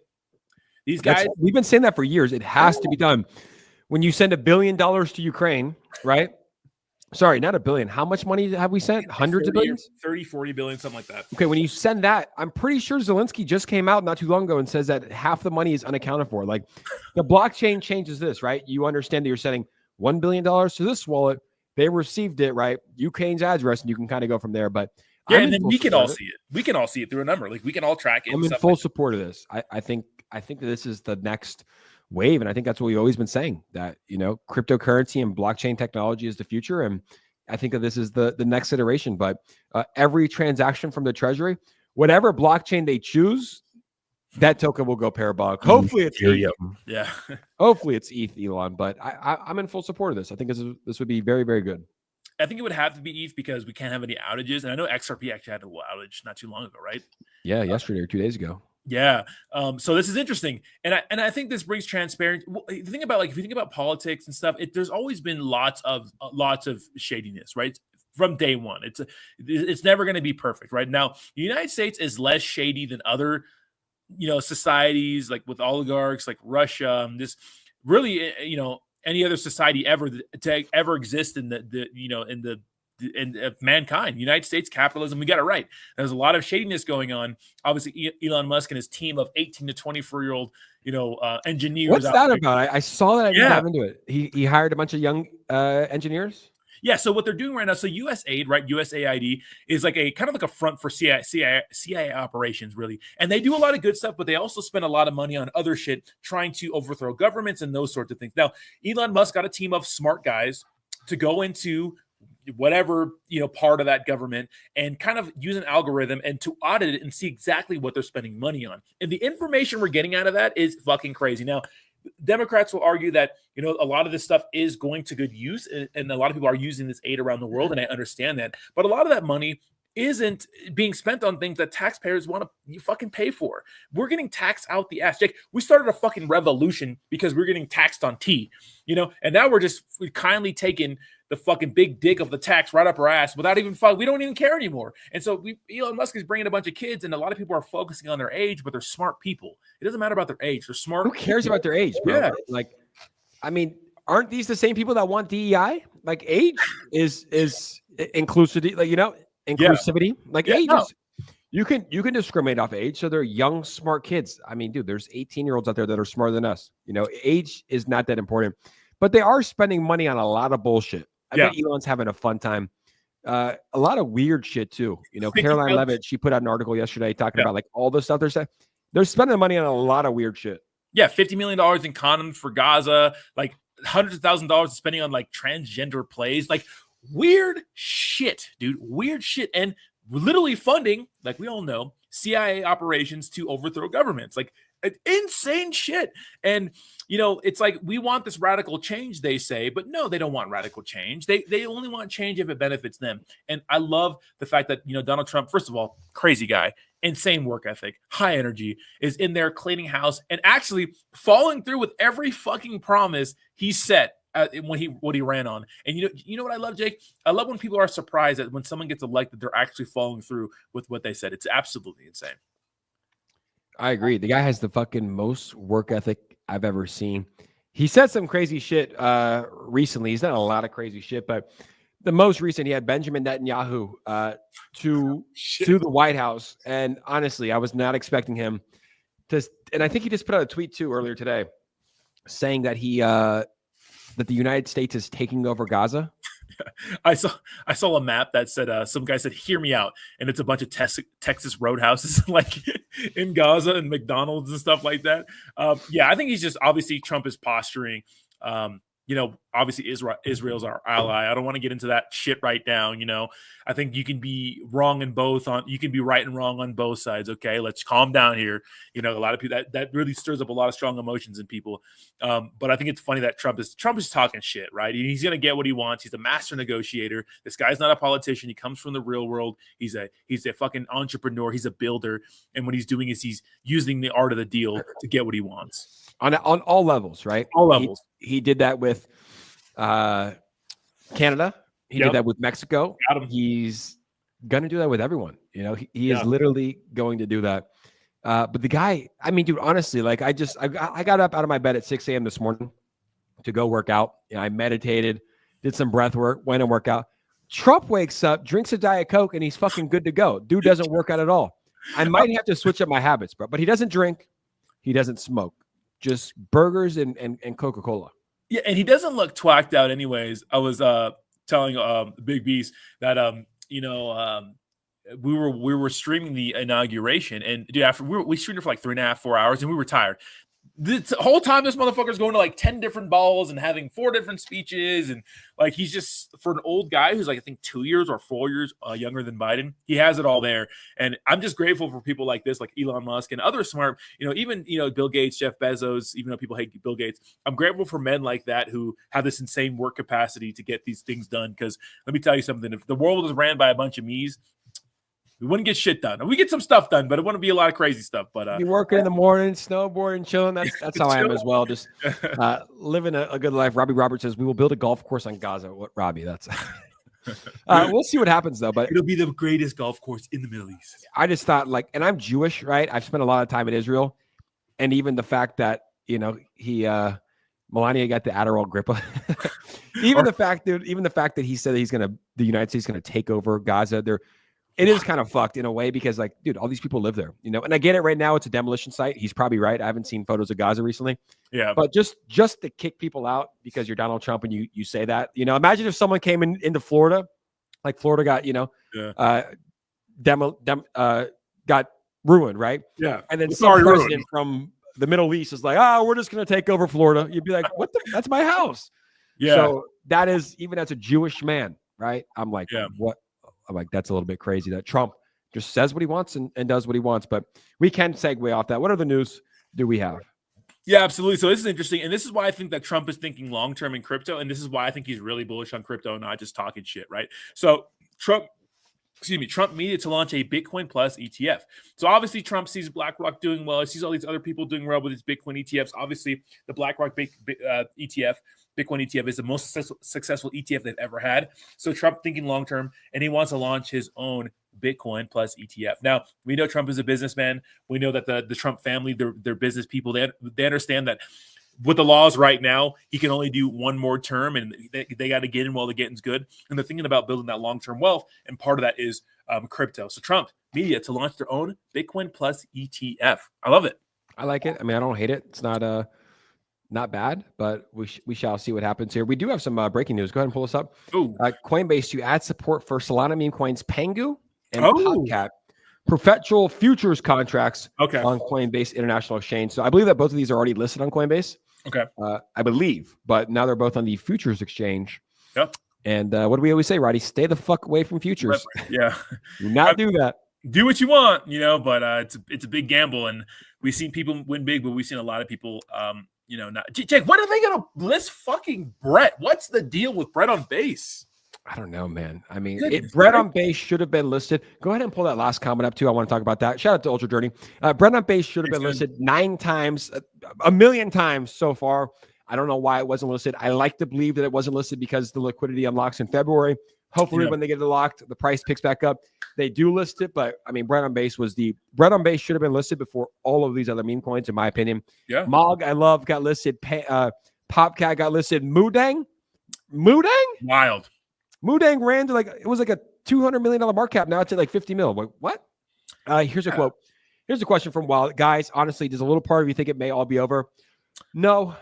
These guys, we've been saying that for years. It has to be done. When you send $1 billion to Ukraine, right? Sorry, not $1 billion. How much money have we sent? Hundreds of billions? 30, 40 billion, something like that. Okay, when you send that, I'm pretty sure Zelensky just came out not too long ago and says that half the money is unaccounted for. Like, the blockchain changes this, right? You understand that you're sending $1 billion to this wallet. They received it, right? Ukraine's address, and you can kind of go from there. But yeah, and then we can all see it. We can all see it through a number. Like, we can all track it. I'm in full support of this. I think that this is the next wave, and I think that's what we've always been saying, that cryptocurrency and blockchain technology is the future, and I think that this is the next iteration. But every transaction from the Treasury, whatever blockchain they choose, that token will go parabolic. Hopefully it's ETH. Yeah. Hopefully it's ETH, Elon. But I'm in full support of this. I think this would be very, very good. I think it would have to be ETH because we can't have any outages. And I know XRP actually had a little outage not too long ago, right? Yeah, yesterday or 2 days ago. Yeah. So this is interesting. And I think this brings transparency. The thing about, if you think about politics and stuff, there's always been lots of shadiness, right? From day one. It's never going to be perfect, right? Now, the United States is less shady than other, societies, like with oligarchs, like Russia, this really, any other society ever to ever exist in of mankind. United States capitalism, we got it right. There's a lot of shadiness going on. Obviously, Elon Musk and his team of 18 to 24-year-old, engineers. What's that about? I saw that. I didn't dive into it. He hired a bunch of young engineers. Yeah. So what they're doing right now, so USAID, right? USAID is like a kind of like a front for CIA operations, really. And they do a lot of good stuff, but they also spend a lot of money on other shit, trying to overthrow governments and those sorts of things. Now, Elon Musk got a team of smart guys to go into whatever part of that government and kind of use an algorithm and to audit it and see exactly what they're spending money on. And the information we're getting out of that is fucking crazy. Now, Democrats will argue that, you know, a lot of this stuff is going to good use, and a lot of people are using this aid around the world, and I understand that. But a lot of that money isn't being spent on things that taxpayers want to fucking pay for. We're getting taxed out the ass. Jake, we started a fucking revolution because we're getting taxed on tea, you know, and now we kindly taken the fucking big dick of the tax right up our ass without even we don't even care anymore. And so Elon Musk is bringing a bunch of kids, and a lot of people are focusing on their age, but they're smart people. It doesn't matter about their age. They're smart. Who cares about their age, bro? Yeah. Like, I mean, aren't these the same people that want DEI? Like, age is inclusivity, like, you know, inclusivity. Like, age is, you can discriminate off age. So they're young, smart kids. I mean, dude, there's 18-year-olds out there that are smarter than us. You know, age is not that important, but they are spending money on a lot of bullshit. I bet Elon's having a fun time. A lot of weird shit too. You know, Caroline Levitt, she put out an article yesterday talking about like all the stuff they're spending money on a lot of weird shit. Yeah, $50 million in condoms for Gaza, like hundreds of thousands of dollars spending on like transgender plays, like weird shit, dude. Weird shit. And literally funding, like we all know, CIA operations to overthrow governments. Like insane shit. And you know, it's like we want this radical change, they say, but no, they don't want radical change. They only want change if it benefits them. And I love the fact that, you know, Donald Trump, first of all, crazy guy, insane work ethic, high energy, is in there cleaning house and actually following through with every fucking promise he set what he ran on. And you know what I love, Jake? I love when people are surprised that when someone gets elected, they're actually following through with what they said. It's absolutely insane. I agree. The guy has the fucking most work ethic I've ever seen. He said some crazy shit recently. He's done a lot of crazy shit, but the most recent, he had Benjamin Netanyahu to the White House. And honestly, I was not expecting him to. And I think he just put out a tweet too earlier today saying that that the United States is taking over Gaza. I saw a map that said some guy said, "Hear me out," and it's a bunch of Texas roadhouses like in Gaza and McDonald's and stuff like that. Yeah, I think he's just obviously Trump is posturing. You know, obviously Israel's our ally. I don't want to get into that shit right now. You know, I think you can be wrong in both. You can be right and wrong on both sides. Okay, let's calm down here. You know, a lot of people that really stirs up a lot of strong emotions in people. But I think it's funny that Trump is talking shit, right? He's gonna get what he wants. He's a master negotiator. This guy's not a politician. He comes from the real world. He's a fucking entrepreneur. He's a builder. And what he's doing is he's using the art of the deal to get what he wants. On all levels, right? All levels. He did that with Canada. He did that with Mexico. He's going to do that with everyone. You know, he is literally going to do that. But the guy, I mean, dude, honestly, like I got up out of my bed at 6 a.m. this morning to go work out. You know, I meditated, did some breath work, went and work out. Trump wakes up, drinks a Diet Coke, and he's fucking good to go. Dude doesn't work out at all. I might have to switch up my habits, bro. But he doesn't drink. He doesn't smoke. Just burgers and Coca-Cola. Yeah, and he doesn't look twacked out anyways. I was telling Big Beast that you know, we were streaming the inauguration, and dude, after we streamed it for like 3.5, 4 hours, and we were tired. The whole time this motherfucker's going to like 10 different balls and having 4 different speeches, and like he's just, for an old guy who's like I think 2 years or 4 years younger than Biden, he has it all there. And I'm just grateful for people like this, like Elon Musk and other smart, you know, even Bill Gates, Jeff Bezos, even though people hate Bill Gates, I'm grateful for men like that who have this insane work capacity to get these things done. Because let me tell you something: if the world was ran by a bunch of me's, we wouldn't get shit done. We get some stuff done, but it wouldn't be a lot of crazy stuff. But be working in the morning, snowboarding, chilling. That's how I am as well. Just living a good life. Robbie Roberts says we will build a golf course on Gaza. What, Robbie? That's we'll see what happens though. But it'll be the greatest golf course in the Middle East. I just thought, like, and I'm Jewish, right? I've spent a lot of time in Israel, and even the fact that Melania got the Adderall Grippa. even the fact that he said that the United States is gonna take over Gaza. It is kind of fucked in a way because, like, dude, all these people live there, you know. And I get it. Right now, it's a demolition site. He's probably right. I haven't seen photos of Gaza recently. Yeah. But just to kick people out because you're Donald Trump and you say that, you know, imagine if someone came into Florida, like Florida got, got ruined, right? Yeah. And then some president from the Middle East is like, we're just gonna take over Florida. You'd be like, what? That's my house. Yeah. So that is, even as a Jewish man, right? I'm like, what? I'm like, that's a little bit crazy that Trump just says what he wants and does what he wants. But we can segue off that. What other news do we have? Yeah, absolutely. So this is interesting, and this is why I think that Trump is thinking long term in crypto, and this is why I think he's really bullish on crypto, not just talking shit, right? So Trump, excuse me, Trump needed to launch a Bitcoin Plus ETF. So obviously Trump sees BlackRock doing well. He sees all these other people doing well with his Bitcoin ETFs. Obviously, the BlackRock ETF, Bitcoin ETF, is the most successful ETF they've ever had. So Trump thinking long term, and he wants to launch his own Bitcoin Plus ETF. Now, we know Trump is a businessman. We know that the Trump family, they're business people. They understand that with the laws right now, he can only do one more term, and they got to get in while the getting's good. And they're thinking about building that long-term wealth, and part of that is crypto. So Trump media to launch their own Bitcoin Plus ETF. I love it. I like it. I mean, I don't hate it. It's not bad, but we shall see what happens here. We do have some breaking news. Go ahead and pull this up. Coinbase to add support for Solana meme coins Pengu and Popcat perpetual futures contracts on Coinbase International Exchange. So I believe that both of these are already listed on Coinbase. Okay. I believe, but now they're both on the futures exchange. Yep. And what do we always say, Roddy? Stay the fuck away from futures. Yeah. Do not do that. Do what you want, but it's a big gamble, and we've seen people win big, but we've seen a lot of people, not. Jake, when are they going to list fucking Brett? What's the deal with Brett on base? I don't know, man. I mean, Brett on base should have been listed. Go ahead and pull that last comment up too. I want to talk about that. Shout out to Ultra Journey. Brett on base should have been listed 9 times, a million times so far. I don't know why it wasn't listed. I like to believe that it wasn't listed because the liquidity unlocks in February. Hopefully, when they get it locked, the price picks back up. They do list it, but I mean, Brett on base Brett on base should have been listed before all of these other meme coins, in my opinion. Yeah. Mog, I love, got listed. Popcat got listed. Mudang? Wild. Mudang ran to it was like a $200 million market cap. Now it's at like 50 mil. Like, what? Here's a quote. Here's a question from Wild. Guys, honestly, does a little part of you think it may all be over? No.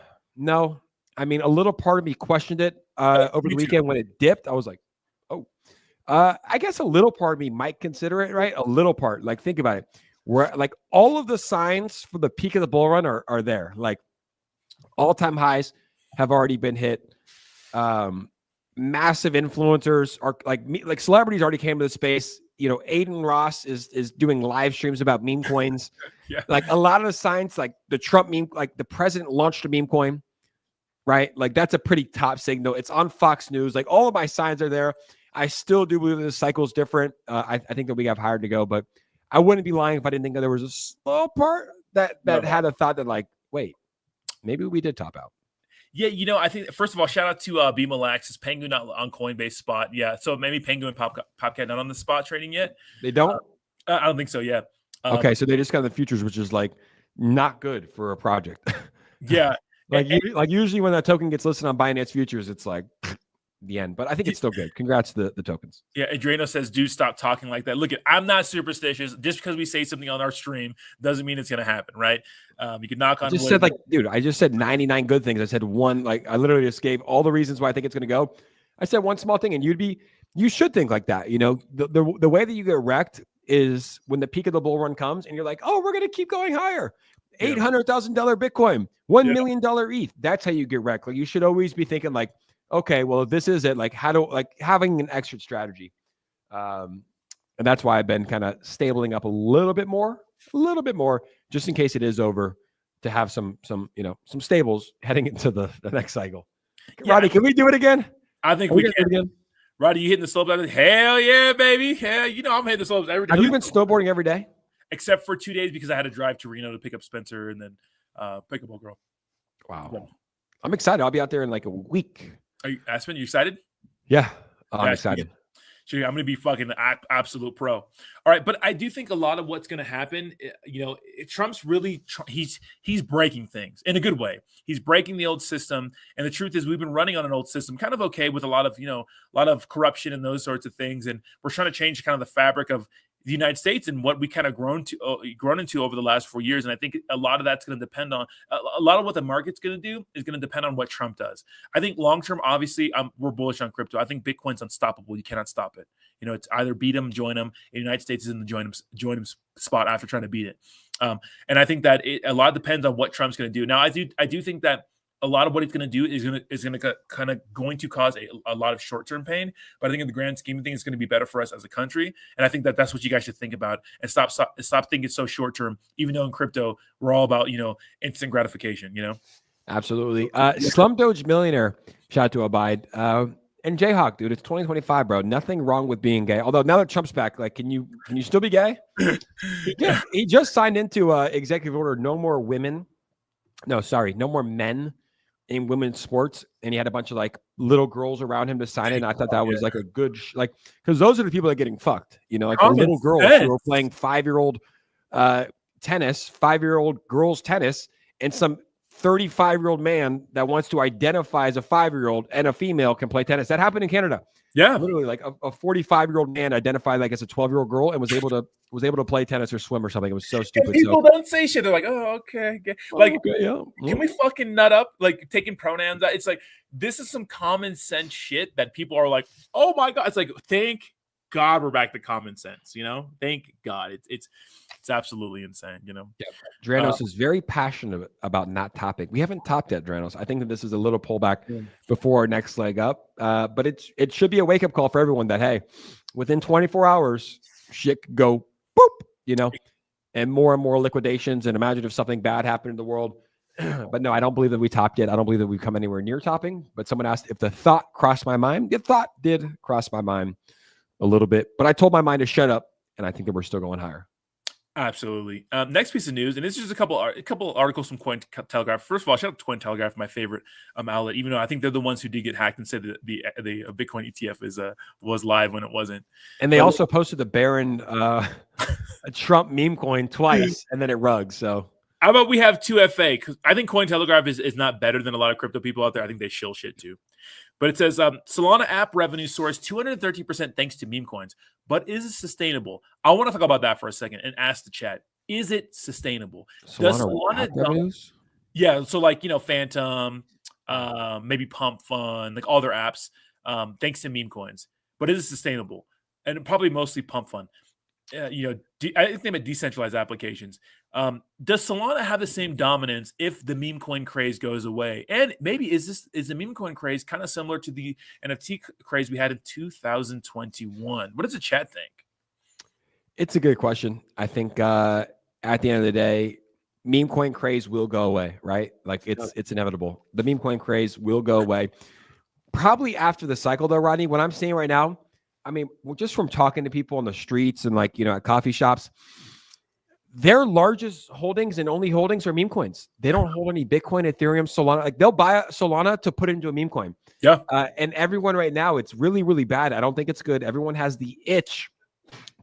I mean, a little part of me questioned it over the weekend when it dipped. I was like, oh. I guess a little part of me might consider it, right? A little part. Like, think about it. Where like all of the signs for the peak of the bull run are there. Like all-time highs have already been hit. Massive influencers are like celebrities already came to the space. Aiden Ross is doing live streams about meme coins. Yeah. Like a lot of the signs, like the Trump meme, like the president launched a meme coin, right? Like that's a pretty top signal. It's on Fox News. Like all of my signs are there. I still do believe the cycle is different. I think that we have higher to go, but I wouldn't be lying if I didn't think that there was a slow part that had a thought that like, wait, maybe we did top out. Yeah, I think, first of all, shout out to BMalax. Is Pengu not on Coinbase spot? Yeah, so maybe Pengu and Popcat not on the spot trading yet? They don't? I don't think so, yeah. Okay, so they just got the futures, which is like not good for a project. Yeah. like usually when that token gets listed on Binance Futures, it's like the end. But I think it's still good. Congrats to the tokens. Yeah, Adriano says, dude, stop talking like that. Look, I'm not superstitious. Just because we say something on our stream doesn't mean it's going to happen, right? You could knock on wood. I just said 99 good things. I said one, I literally just gave all the reasons why I think it's going to go. I said one small thing, and you should think like that. The way that you get wrecked is when the peak of the bull run comes and you're like, oh, we're going to keep going higher. $800,000 Bitcoin, $1 million ETH. That's how you get wrecked. Like you should always be thinking like, okay, well, if this is it, like having an exit strategy. And that's why I've been kind of stabling up a little bit more, just in case it is over, to have some stables heading into the next cycle. Yeah, Roddy, can we do it again? I think we can. Do it again. Roddy, you hitting the slopes? Hell yeah, baby. Hell, I'm hitting the slopes every day. Have you been snowboarding every day? Except for 2 days because I had to drive to Reno to pick up Spencer and then pick up a girl. Wow. Yeah. I'm excited. I'll be out there in like a week. Are you, Aspen, you excited? Yeah, I'm excited. Sure, I'm going to be fucking absolute pro. All right, but I do think a lot of what's going to happen, Trump's really he's breaking things in a good way. He's breaking the old system, and the truth is, we've been running on an old system, kind of okay with a lot of corruption and those sorts of things, and we're trying to change kind of the fabric of the United States and what we kind of grown into over the last 4 years. And I think a lot of that's going to depend on a lot of what the market's going to do is going to depend on what Trump does. I think long-term, obviously, we're bullish on crypto. I think Bitcoin's unstoppable. You cannot stop it. It's either beat him, join him. The United States is in the join him spot after trying to beat it. And I think that a lot depends on what Trump's going to do. Now, I do think that a lot of what it's going to do is going to cause a lot of short-term pain. But I think in the grand scheme of things, it's going to be better for us as a country. And I think that's what you guys should think about, and stop thinking so short-term. Even though in crypto we're all about instant gratification. Absolutely. Slum Doge Millionaire, shout out to Abide. And Jayhawk, dude, it's 2025, bro. Nothing wrong with being gay. Although now that Trump's back, like, can you still be gay? He just signed into executive order, no more men in women's sports, and he had a bunch of like little girls around him to sign it. And I thought that was like a good, because those are the people that are getting fucked. Like the little girls who are playing 5-year-old tennis, 5-year-old girls tennis, and some 35-year-old man that wants to identify as a 5-year-old and a female can play tennis. That happened in Canada. Yeah, literally, like a 45-year-old man identified like as a 12-year-old girl and was able to play tennis or swim or something. It was so stupid. People don't say shit. They're like, oh, okay. Like, okay, yeah. Can we fucking nut up? Like taking pronouns out. It's like, this is some common sense shit that people are like, oh my God. It's like, thank God we're back to common sense. Thank God. It's absolutely insane. Yeah. Dranos is very passionate about not topping. We haven't topped yet, Dranos. I think that this is a little pullback before our next leg up. But it should be a wake up call for everyone that, hey, within 24 hours, shit could go boop, and more liquidations. And imagine if something bad happened in the world. But no, I don't believe that we topped yet. I don't believe that we've come anywhere near topping. But someone asked if the thought crossed my mind. The thought did cross my mind a little bit, but I told my mind to shut up, and I think that we're still going higher. Absolutely. Next piece of news, and this is just a couple articles from Cointelegraph. First of all, shout out to Cointelegraph, my favorite outlet. Even though I think they're the ones who did get hacked and said that the Bitcoin ETF was live when it wasn't. And they also posted the Baron a Trump meme coin twice, and then it rugged. So how about we have 2FA? Because I think Cointelegraph is not better than a lot of crypto people out there. I think they shill shit too. But it says Solana app revenue soars 230% thanks to meme coins. But is it sustainable? I want to talk about that for a second and ask the chat: is it sustainable? Does Solana dump? Yeah, so like Phantom, maybe Pump Fund, like all their apps, thanks to meme coins. But is it sustainable? And probably mostly Pump Fund. I think about decentralized applications. Does Solana have the same dominance if the meme coin craze goes away? And maybe is the meme coin craze kind of similar to the NFT craze we had in 2021? What does the chat think? It's a good question. I think at the end of the day, meme coin craze will go away, right? Like it's inevitable. The meme coin craze will go away. Probably after the cycle though, Rodney. What I'm seeing right now, I mean, just from talking to people on the streets and like, at coffee shops, their largest holdings and only holdings are meme coins. They don't hold any Bitcoin, Ethereum, Solana. Like they'll buy Solana to put it into a meme coin. Yeah. And everyone right now, it's really, really bad. I don't think it's good. Everyone has the itch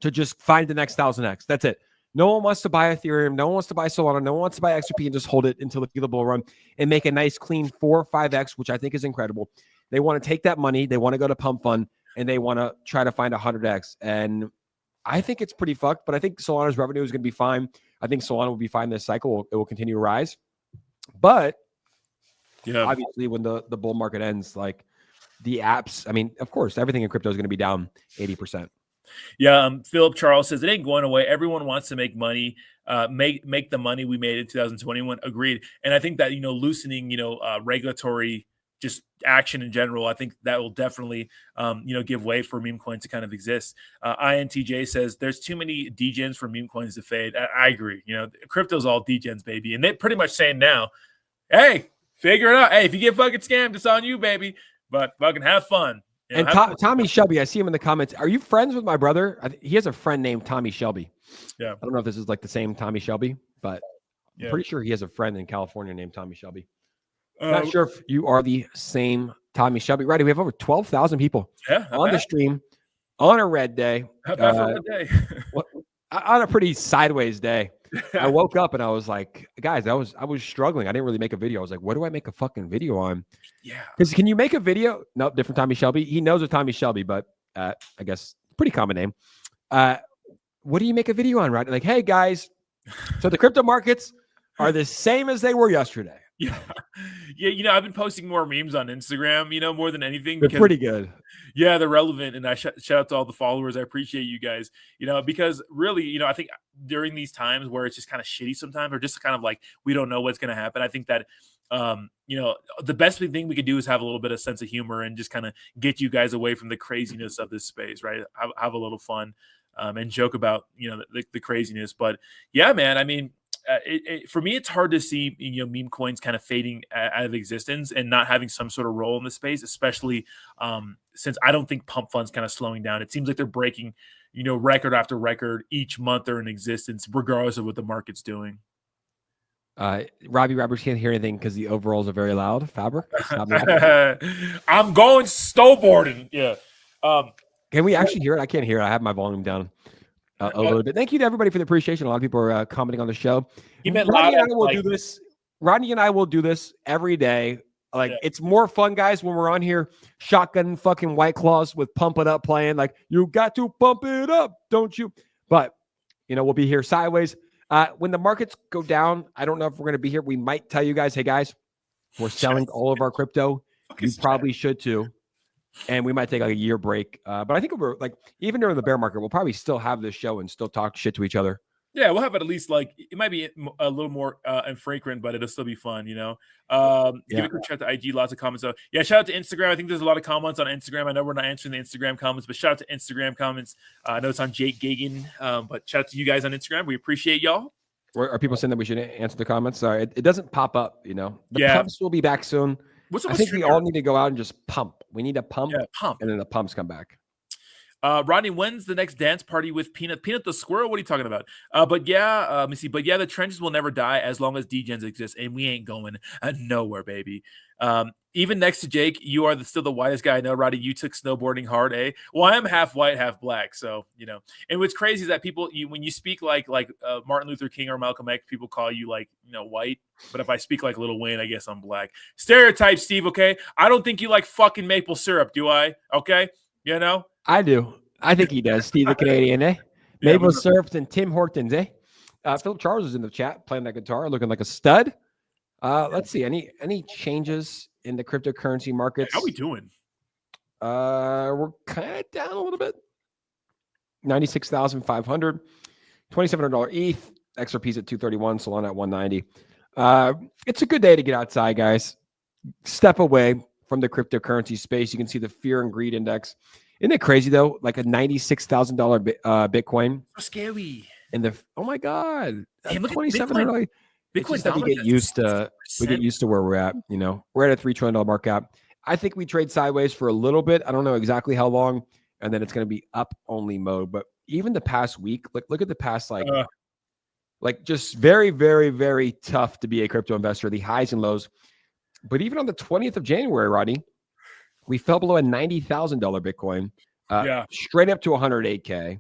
to just find the next 1000X. That's it. No one wants to buy Ethereum. No one wants to buy Solana. No one wants to buy XRP and just hold it until the bull run and make a nice clean 4 or 5X, which I think is incredible. They want to take that money. They want to go to Pump Fund. And they want to try to find 100X. And I think it's pretty fucked, but I think Solana's revenue is going to be fine. I think Solana will be fine this cycle. It will continue to rise. But obviously when the bull market ends, like the apps, I mean, of course, everything in crypto is going to be down 80%. Yeah. Philip Charles says it ain't going away. Everyone wants to make money, make the money we made in 2021. Agreed. And I think that, loosening, regulatory just action in general, I think that will definitely, give way for meme coins to kind of exist. INTJ says there's too many degens for meme coins to fade. I agree. Crypto's all degens, baby. And they're pretty much saying now, hey, figure it out. Hey, if you get fucking scammed, it's on you, baby. But fucking have fun. And Tommy Shelby, I see him in the comments. Are you friends with my brother? He has a friend named Tommy Shelby. Yeah. I don't know if this is like the same Tommy Shelby, but I'm pretty sure he has a friend in California named Tommy Shelby. Not sure if you are the same Tommy Shelby. Right, we have over 12,000 people on the stream on a red day. On a pretty sideways day. I woke up and I was like, guys, I was struggling. I didn't really make a video. I was like, what do I make a fucking video on? Yeah. Because can you make a video? No, different Tommy Shelby. He knows a Tommy Shelby, but I guess pretty common name. What do you make a video on, right? Like, hey guys, so the crypto markets are the same as they were yesterday. Yeah. I've been posting more memes on Instagram, more than anything. They're pretty good. Yeah, they're relevant. And I shout out to all the followers. I appreciate you guys, because really, I think during these times where it's just kind of shitty sometimes, or just kind of like, we don't know what's going to happen. I think that You know, the best thing we could do is have a little bit of sense of humor and just kind of get you guys away from the craziness of this space, right? Have a little fun, and joke about, you know, the craziness. But yeah, man, I mean, for me, it's hard to see, you know, meme coins kind of fading out of existence and not having some sort of role in the space, especially since I don't think pump funds kind of slowing down. It seems like they're breaking, you know, record after record each month they're in existence, regardless of what the market's doing. Robbie Roberts can't hear anything because the overalls are very loud. Fabric. I'm going snowboarding. Yeah. Can we actually hear it? I can't hear it. I have my volume down a little bit. Thank you to everybody for the appreciation. A lot of people are commenting on the show. Rodney and I will do this. Rodney and I will do this every day. Like, it's more fun, guys, when we're on here shotgun fucking White Claws with Pump It Up playing. Like, you got to pump it up, don't you? But, you know, we'll be here sideways. When the markets go down, I don't know if we're going to be here. We might tell you guys, hey, guys, we're selling all of our crypto. You probably should too. And we might take like a year break. But I think we're like, even during the bear market, we'll probably still have this show and still talk shit to each other. Yeah, we'll have it at least, like, it might be a little more infrequent, but it'll still be fun, you know. Give a quick shout out to IG, lots of comments. So yeah, shout out to Instagram. I think there's a lot of comments on Instagram. I know we're not answering the Instagram comments, but shout out to Instagram comments. I know it's on Jake Gagan, but shout out to you guys on Instagram. We appreciate y'all. Are people saying that we should answer the comments? Sorry, it doesn't pop up, you know. The pumps will be back soon. I think we all need to go out and just pump. We need to pump, and then the pumps come back. Rodney, when's the next dance party with Peanut? Peanut the squirrel? What are you talking about? But yeah, let me see. But yeah, the trenches will never die as long as degens exist, and we ain't going nowhere, baby. Even next to Jake, you are still the whitest guy I know. Roddy, you took snowboarding hard, eh? Well, I am half white, half black, so you know. And what's crazy is that people, when you speak like Martin Luther King or Malcolm X, people call you like, you know, white. But if I speak like Lil Wayne, I guess I'm black. Stereotype, Steve. Okay, I don't think you like fucking maple syrup, do I? Okay, you know. I do. I think he does. Steve the Canadian, eh? Maple syrup and Tim Hortons, eh? Philip Charles is in the chat playing that guitar, looking like a stud. Let's see. Any changes in the cryptocurrency markets? How are we doing? We're kind of down a little bit. 96,500, $2,700 ETH, XRP's at 231, Solana at 190. It's a good day to get outside, guys. Step away from the cryptocurrency space. You can see the fear and greed index. Isn't it crazy though? Like a $96,000 Bitcoin. So scary. And oh my god, hey, $2,700. Bitcoin. We get used to where we're at. You know, we're at a $3 trillion market cap. I think we trade sideways for a little bit. I don't know exactly how long, and then it's going to be up only mode. But even the past week, look at the past like just very, very, very tough to be a crypto investor. The highs and lows. But even on the 20th of January, Rodney, we fell below a $90,000 Bitcoin, straight up to 108K.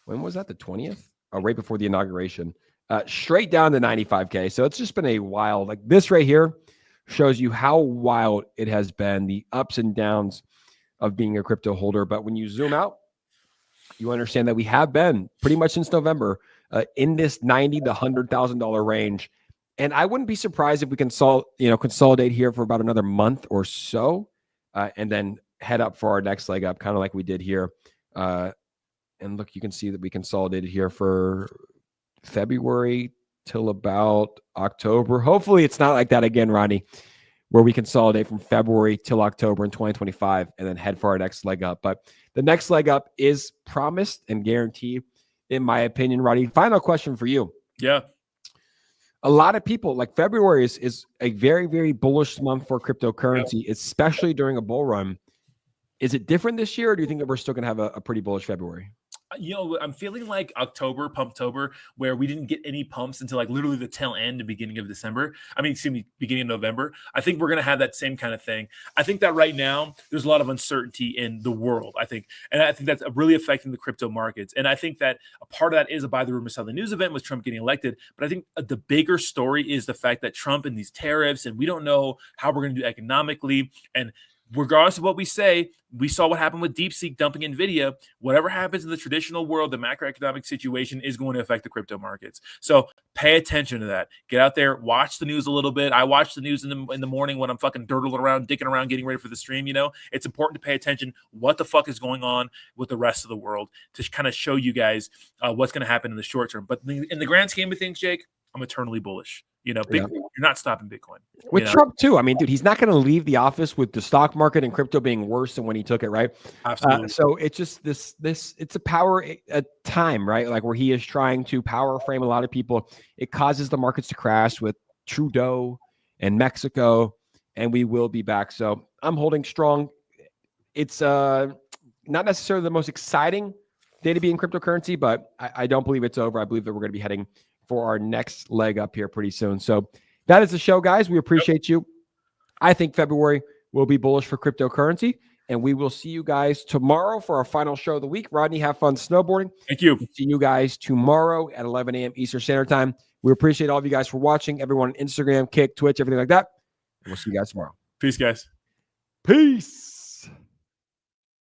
When was that? The 20th? Oh, right before the inauguration. Straight down to 95K. So it's just been a wild, like this right here shows you how wild it has been, the ups and downs of being a crypto holder. But when you zoom out, you understand that we have been pretty much since November in this $90,000 to $100,000 range. And I wouldn't be surprised if we consolidate here for about another month or so. And then head up for our next leg up, kind of like we did here. And look, you can see that we consolidated here for February till about October. Hopefully it's not like that again, Ronnie, where we consolidate from February till October in 2025 and then head for our next leg up. But the next leg up is promised and guaranteed, in my opinion, Ronnie. Final question for you. Yeah. A lot of people, like February is a very, very bullish month for cryptocurrency, especially during a bull run. Is it different this year, or do you think that we're still going to have a pretty bullish February? You know, I'm feeling like Pumptober, where we didn't get any pumps until like literally the tail end, the beginning of December. I mean, excuse me, beginning of November. I think we're going to have that same kind of thing. I think that right now there's a lot of uncertainty in the world, I think. And I think that's really affecting the crypto markets. And I think that a part of that is a buy the rumor, sell the news event with Trump getting elected. But I think the bigger story is the fact that Trump and these tariffs, and we don't know how we're going to do economically. And regardless of what we say, we saw what happened with DeepSeek dumping NVIDIA. Whatever happens in the traditional world, the macroeconomic situation is going to affect the crypto markets. So pay attention to that. Get out there, watch the news a little bit. I watch the news in the morning when I'm fucking dirtling around, dicking around, getting ready for the stream. You know, it's important to pay attention what the fuck is going on with the rest of the world to kind of show you guys what's going to happen in the short term. But in the grand scheme of things, Jake, I'm eternally bullish. You know, Yeah. Bitcoin, you're not stopping Bitcoin. With you know? Trump too. I mean, dude, he's not going to leave the office with the stock market and crypto being worse than when he took it, right? Absolutely. So it's just it's a time, right? Like where he is trying to power frame a lot of people. It causes the markets to crash with Trudeau and Mexico, and we will be back. So I'm holding strong. It's not necessarily the most exciting day to be in cryptocurrency, but I don't believe it's over. I believe that we're going to be heading for our next leg up here pretty soon. So that is the show, guys. We appreciate you. I think February will be bullish for cryptocurrency, and we will see you guys tomorrow for our final show of the week. Rodney, have fun snowboarding. Thank you. We'll see you guys tomorrow at 11 a.m. Eastern Standard Time. We appreciate all of you guys for watching, everyone on Instagram, Kick, Twitch, everything like that. And we'll see you guys tomorrow. Peace, guys. Peace.